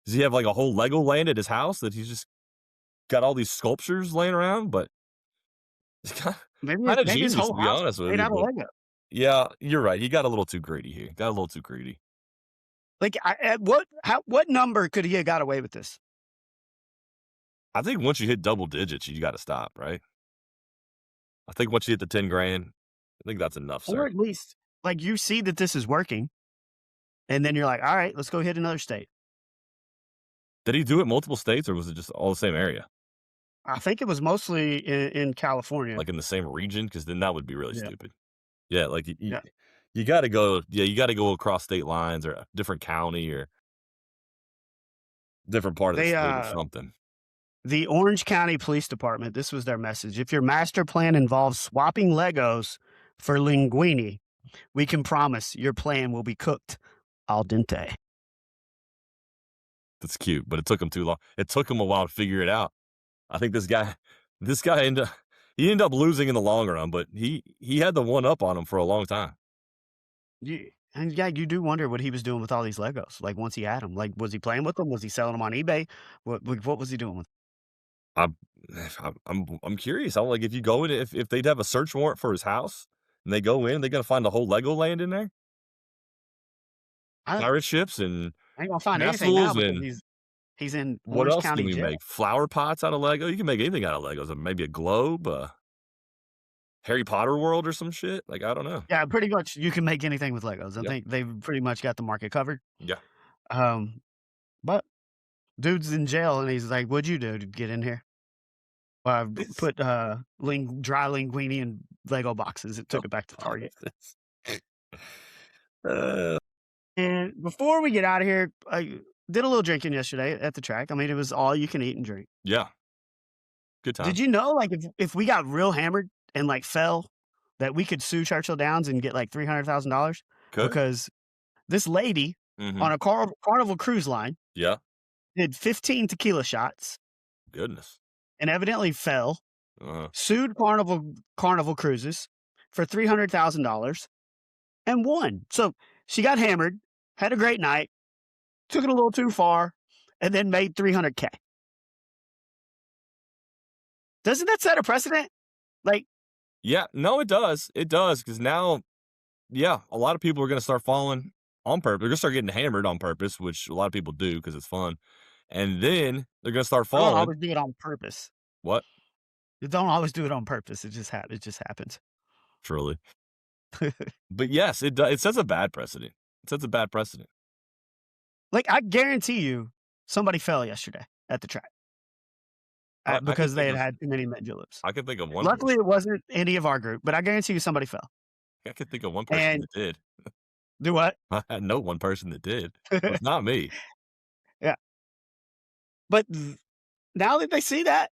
does he have like a whole Lego land at his house that he's just got all these sculptures laying around? But it's kind maybe of his genius, whole to be house honest was with made you. out of But Lego. yeah, you're right. He got a little too greedy here. Got a little too greedy. Like, at what number could he have got away with this? I think once you hit double digits, you got to stop, right? I think once you hit the 10 grand, I think that's enough, Or sir. at least, like, you see that this is working, and then you're like, all right, let's go hit another state. Did he do it multiple states, or was it just all the same area? I think it was mostly in California. Like in the same region? Because then that would be really Yeah. stupid. Yeah, like Yeah. you got to go. Yeah, you got to go across state lines or a different county or different part of the They, state or something. The Orange County Police Department, this was their message. If your master plan involves swapping Legos for linguine, we can promise your plan will be cooked al dente. That's cute, but it took him too long. It took him a while to figure it out. I think this guy he ended up losing in the long run, but he had the one up on him for a long time. And yeah, you do wonder what he was doing with all these Legos. Like, once he had them, like, was he playing with them? Was he selling them on eBay? What was he doing with them? I'm curious. I'm like, if you go in, if they'd have a search warrant for his house and they go in, they're gonna find the whole Lego land in there, I pirate ships and ain't gonna find anything now castles, because and he's in what Orange else can County we jail. make? Flower pots out of Lego. You can make anything out of Legos. Maybe a globe, Harry Potter world or some shit. Like, I don't know. Yeah, pretty much you can make anything with Legos. I Yeah. think they've pretty much got the market covered. Yeah. But dude's in jail and he's like, "What'd you do to get in here?" Well, I put dry linguine in Lego boxes. It took it back to Target. Uh, And before we get out of here, I did a little drinking yesterday at the track. I mean, it was all you can eat and drink. yeah. Good time. Did you know, like, if we got real hammered and like fell, that we could sue Churchill Downs and get like $300,000 Good. because this lady Mhm. on a Carnival cruise line Yeah. did 15 tequila shots Goodness. and evidently fell, Uh, sued Carnival Cruises for $300,000 and won. So she got hammered, had a great night, took it a little too far, and then made $300K. Doesn't that set a precedent? Like, yeah. No, it does. It does, because now, yeah, a lot of people are gonna start falling on purpose. They're gonna start getting hammered on purpose, which a lot of people do because it's fun, and then they're gonna start I don't falling. always do it on purpose. What? You don't always do it on purpose. It just happens. Truly. But yes, it sets a bad precedent. It sets a bad precedent. Like, I guarantee you somebody fell yesterday at the track I can because they think had of too many mint juleps. I can think of one Luckily, person. it wasn't any of our group, but I guarantee you somebody fell. I can think of one person And that did. do what? I know one person that did. It's not me. Yeah. But now that they see that,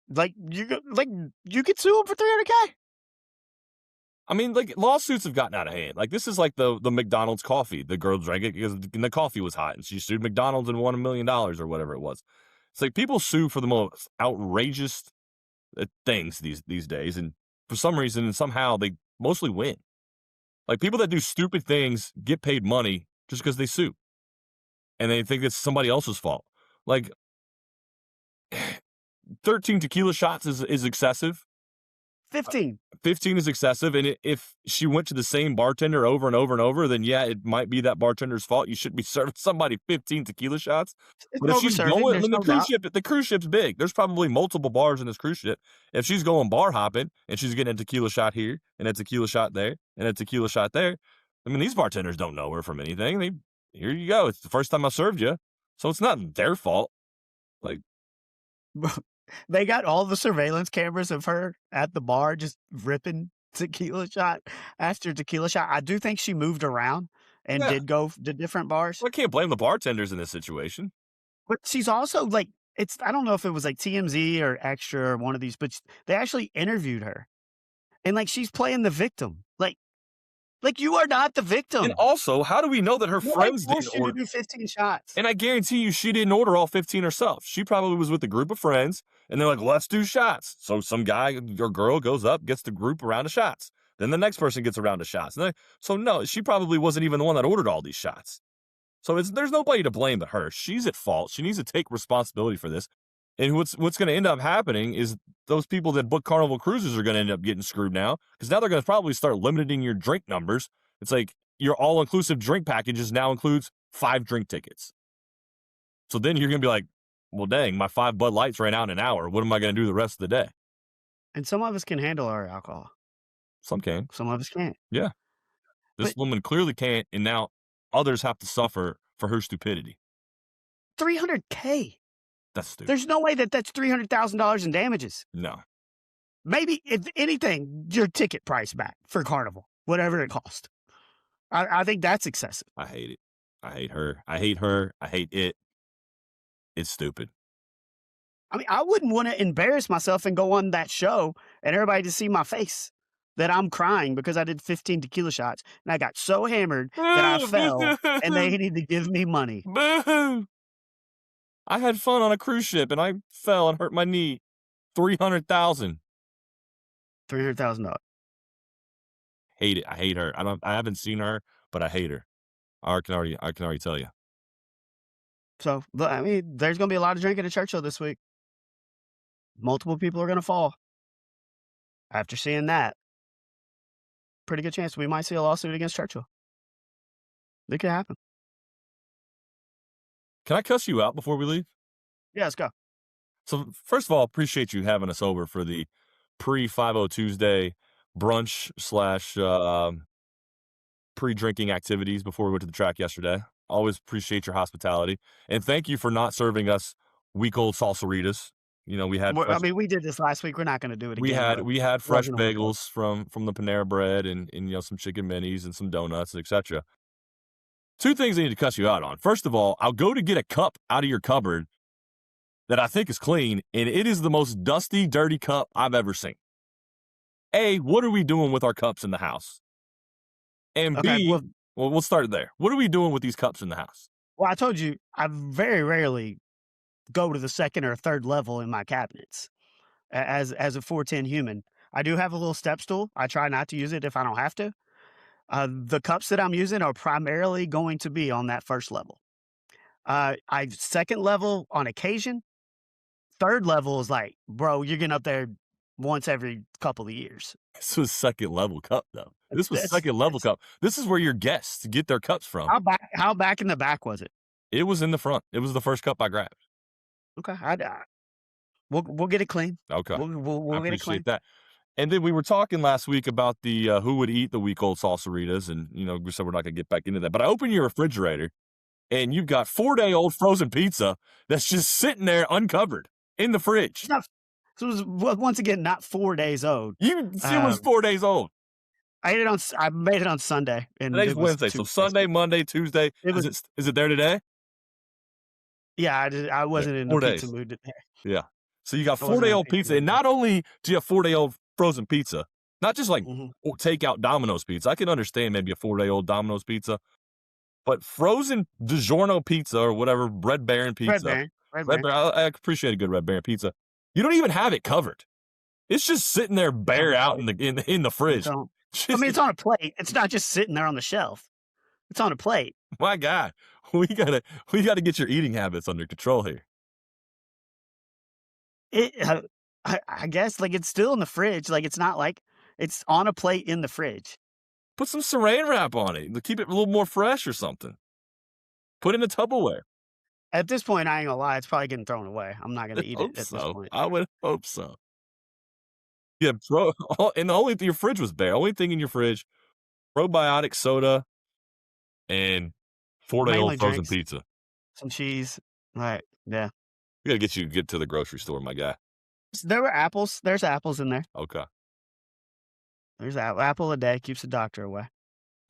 like, you could sue them for $300K. I mean, like, lawsuits have gotten out of hand. Like, this is like the McDonald's coffee. The girl drank it because the coffee was hot, and she sued McDonald's and won $1 million or whatever it was. It's like people sue for the most outrageous things these days, and for some reason and somehow they mostly win. Like, people that do stupid things get paid money just because they sue, and they think it's somebody else's fault. Like, 13 tequila shots is excessive. 15. 15 is excessive, and if she went to the same bartender over and over and over, then yeah, it might be that bartender's fault. You shouldn't be serving somebody 15 tequila shots. It's But if she's over-serving, going, I there's mean, no doubt. the cruise ship's big. There's probably multiple bars in this cruise ship. If she's going bar hopping and she's getting a tequila shot here and a tequila shot there and a tequila shot there, I mean, these bartenders don't know her from anything. Here you go. It's the first time I served you, so it's not their fault. Like, They got all the surveillance cameras of her at the bar just ripping tequila shot after tequila shot. I do think she moved around and Yeah. did go to different bars. I can't blame the bartenders in this situation. But she's also like, I don't know if it was like TMZ or Extra or one of these, but they actually interviewed her. And like, she's playing the victim. Like you are not the victim. And also, how do we know that her Nobody friends forced didn't you order? to do 15 shots. And I guarantee you, she didn't order all 15 herself. She probably was with a group of friends, and they're like, let's do shots. So some guy or girl goes up, gets the group a round of shots. Then the next person gets a round of shots. So no, she probably wasn't even the one that ordered all these shots. So there's nobody to blame but her. She's at fault. She needs to take responsibility for this. And what's going to end up happening is those people that book Carnival cruises are going to end up getting screwed now, because now they're going to probably start limiting your drink numbers. It's like your all-inclusive drink packages now includes 5 drink tickets. So then you're going to be like, well, dang, my 5 Bud Lights ran out in an hour. What am I going to do the rest of the day? And some of us can handle our alcohol. Some can. Some of us can't. Yeah. This woman clearly can't, and now others have to suffer for her stupidity. $300K. That's stupid. There's no way that's $300,000 in damages. No. Maybe, if anything, your ticket price back for Carnival, whatever it cost. I think that's excessive. I hate it. I hate her. I hate her. I hate it. It's stupid. I mean, I wouldn't want to embarrass myself and go on that show and everybody to see my face that I'm crying because I did 15 tequila shots and I got so hammered that I fell and they needed to give me money. Boo! I had fun on a cruise ship and I fell and hurt my knee. $300,000. $300,000. Hate it. I hate her. I haven't seen her, but I hate her. I can already tell you. So, I mean, there's going to be a lot of drinking at Churchill this week. Multiple people are going to fall. After seeing that, pretty good chance we might see a lawsuit against Churchill. It could happen. Can I cuss you out before we leave? Yeah, let's go. So, first of all, appreciate you having us over for the pre-50 Tuesday brunch / pre-drinking activities before we went to the track yesterday. Always appreciate your hospitality. And thank you for not serving us week-old salsaritas. You know, we had we did this last week. We're not going to do it again. We had fresh bagels from the Panera Bread and you know, some chicken minis and some donuts, etc. 2 things I need to cuss you out on. First of all, I'll go to get a cup out of your cupboard that I think is clean, and it is the most dusty, dirty cup I've ever seen. A, what are we doing with our cups in the house? And B, well, we'll start there. What are we doing with these cups in the house? Well, I told you, I very rarely go to the second or third level in my cabinets as a 410 human. I do have a little step stool. I try not to use it if I don't have to. The cups that I'm using are primarily going to be on that first level. I second level on occasion. Third level is like, bro, you're getting up there once every couple of years. This was second level cup, though. This was second level cup. This is where your guests get their cups from. How back in the back was it? It was in the front. It was the first cup I grabbed. Okay, we'll get it clean. Okay, We'll I get it appreciate clean. that. And then we were talking last week about the who would eat the week-old salsaritas, and we said we're not going to get back into that. But I open your refrigerator, and you've got 4-day-old frozen pizza that's just sitting there uncovered in the fridge. It's not, so it was once again not 4 days old. You see, it was 4 days old. I made it on Sunday, and Today's it was Wednesday, so 2 days. Sunday, Monday, Tuesday. Is it there today? Yeah, I wasn't in the 4 pizza days. mood today. Yeah. So you got I wasn't 4-day-old in the pizza, and not only do you have 4-day-old frozen pizza, not just like takeout Domino's pizza. I can understand maybe a 4-day-old Domino's pizza, but frozen DiGiorno pizza or whatever, Red Baron pizza. Red Baron. I appreciate a good Red Baron pizza. You don't even have it covered. It's just sitting there bare out in the fridge. I mean, it's on a plate. It's not just sitting there on the shelf. It's on a plate. My God, we gotta get your eating habits under control here. I guess like it's still in the fridge. Like it's not like it's on a plate in the fridge. Put some saran wrap on it to keep it a little more fresh or something. Put it in a Tupperware. At this point, I ain't gonna lie, it's probably getting thrown away. I'm not gonna eat it at this point. I would hope so. Yeah, and your fridge was bare. Only thing in your fridge, probiotic soda and 4-day-old frozen pizza. Some cheese. Right. Yeah. We gotta get to the grocery store, my guy. There were apples. There's apples in there. Okay. There's apple a day keeps the doctor away.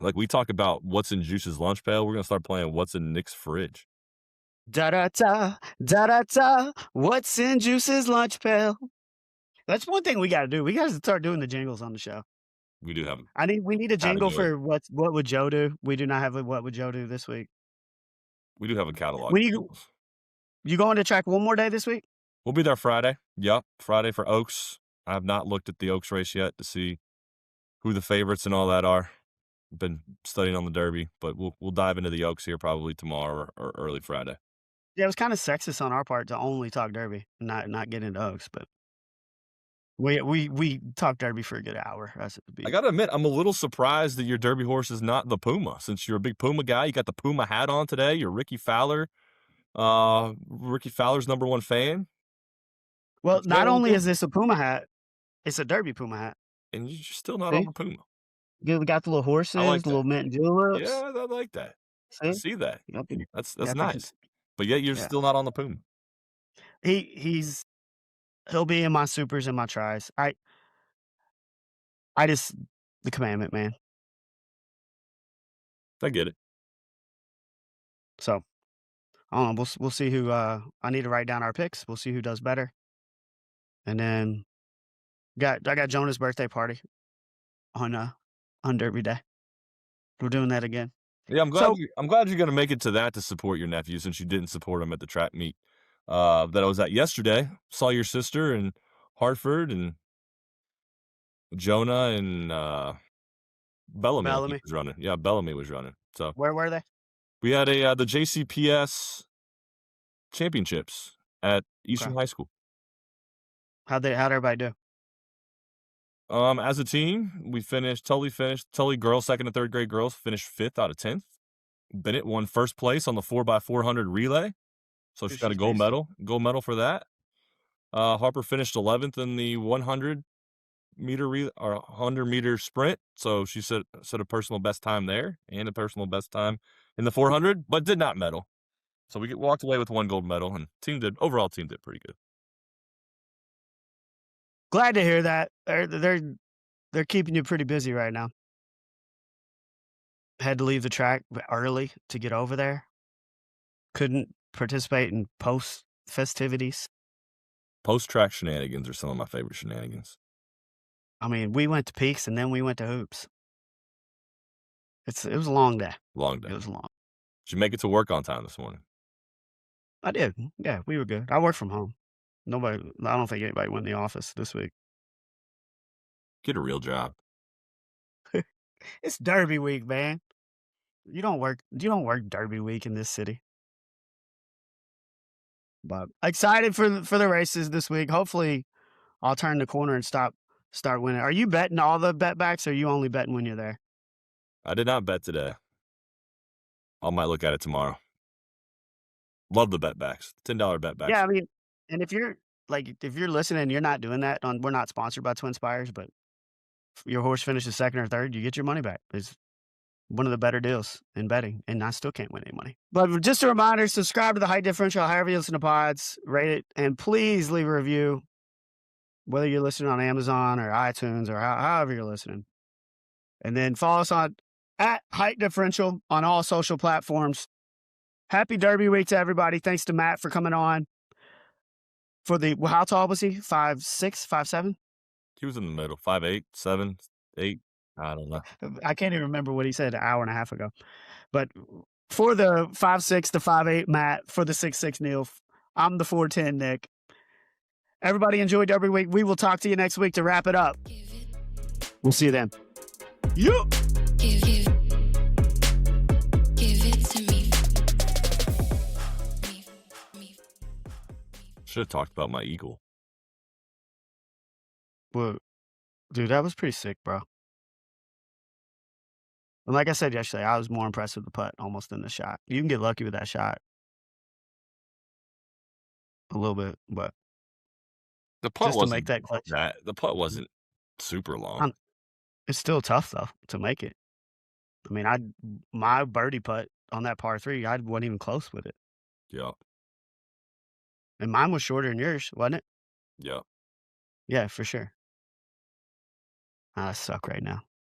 Like we talk about what's in Juice's lunch pail, we're gonna start playing what's in Nick's fridge. Da-da-da, da-da-da, what's in Juice's lunch pail? That's one thing we got to do. We got to start doing the jingles on the show. We do have. We need a jingle for what would Joe do. We do not have a what would Joe do this week. We do have a catalog. You going to track one more day this week? We'll be there Friday. Yep, Friday for Oaks. I have not looked at the Oaks race yet to see who the favorites and all that are. Been studying on the Derby, but we'll dive into the Oaks here probably tomorrow or early Friday. Yeah, it was kind of sexist on our part to only talk Derby, not get into Oaks, but we talked Derby for a good hour. I gotta admit, I'm a little surprised that your Derby horse is not the Puma. Since you're a big Puma guy, you got the Puma hat on today. You're Ricky Fowler. Ricky Fowler's #1 fan. Well, not only is this a Puma hat, it's a Derby Puma hat. And you're still not on the Puma. We got the little horses, like the little mint and juleps. Yeah, I like that. I see that. That's nice. But yet you're still not on the Puma. He'll be in my supers and my tries. The commandment, man. I get it. So, I don't know. We'll see who. I need to write down our picks. We'll see who does better. And then, I got Jonah's birthday party on Derby Day. We're doing that again. Yeah, I'm glad you're going to make it to that to support your nephew since you didn't support him at the track meet that I was at yesterday. Saw your sister in Hartford and Jonah and Bellamy was running. Yeah, Bellamy was running. So where were they? We had the JCPS championships at Eastern High School. How'd everybody do? As a team, Tully girls, 2nd and 3rd grade girls finished 5th out of 10th. Bennett won 1st place on the 4x400 relay. So she got a gold medal for that. Harper finished 11th in the 100 meter sprint. So she set a personal best time there and a personal best time in the 400, but did not medal. So we walked away with 1 gold medal, and overall team did pretty good. Glad to hear that. They're keeping you pretty busy right now. Had to leave the track early to get over there. Couldn't participate in post festivities. Post-track shenanigans are some of my favorite shenanigans. I mean, we went to Peaks and then we went to Hoops. It was a long day. Long day. It was long. Did you make it to work on time this morning? I did. Yeah, we were good. I worked from home. I don't think anybody went in the office this week. Get a real job. It's Derby week, man. You don't work Derby week in this city. But excited for the races this week. Hopefully I'll turn the corner and start winning. Are you betting all the bet backs, or are you only betting when you're there? I did not bet today. I might look at it tomorrow. Love the bet backs. $10 bet backs. Yeah, I mean, and if you're like if you're listening, you're not doing that. We're not sponsored by Twin Spires, but if your horse finishes second or third, you get your money back. It's one of the better deals in betting, and I still can't win any money. But just a reminder: subscribe to the Height Differential, however you listen to pods, rate it, and please leave a review. Whether you're listening on Amazon or iTunes or however you're listening. And then follow us on at Height Differential on all social platforms. Happy Derby week to everybody. Thanks to Matt for coming on. For the, how tall was he? 5'6", 5'7"? He was in the middle, 5'8", 7, 8. I don't know. I can't even remember what he said an hour and a half ago. But for the 5'6" to 5'8", Matt, for the 6'6", Neil, I'm the 4'10", Nick. Everybody enjoy Derby week. We will talk to you next week to wrap it up. We'll see you then. You. Give it to me. Should have talked about my eagle. Well, dude, that was pretty sick, bro. And like I said yesterday, I was more impressed with the putt almost than the shot. You can get lucky with that shot. A little bit, but The putt just to wasn't make that clutch. the putt wasn't super long. It's still tough, though, to make it. I mean, my birdie putt on that par 3, I wasn't even close with it. Yeah. And mine was shorter than yours, wasn't it? Yeah. Yeah, for sure. I suck right now.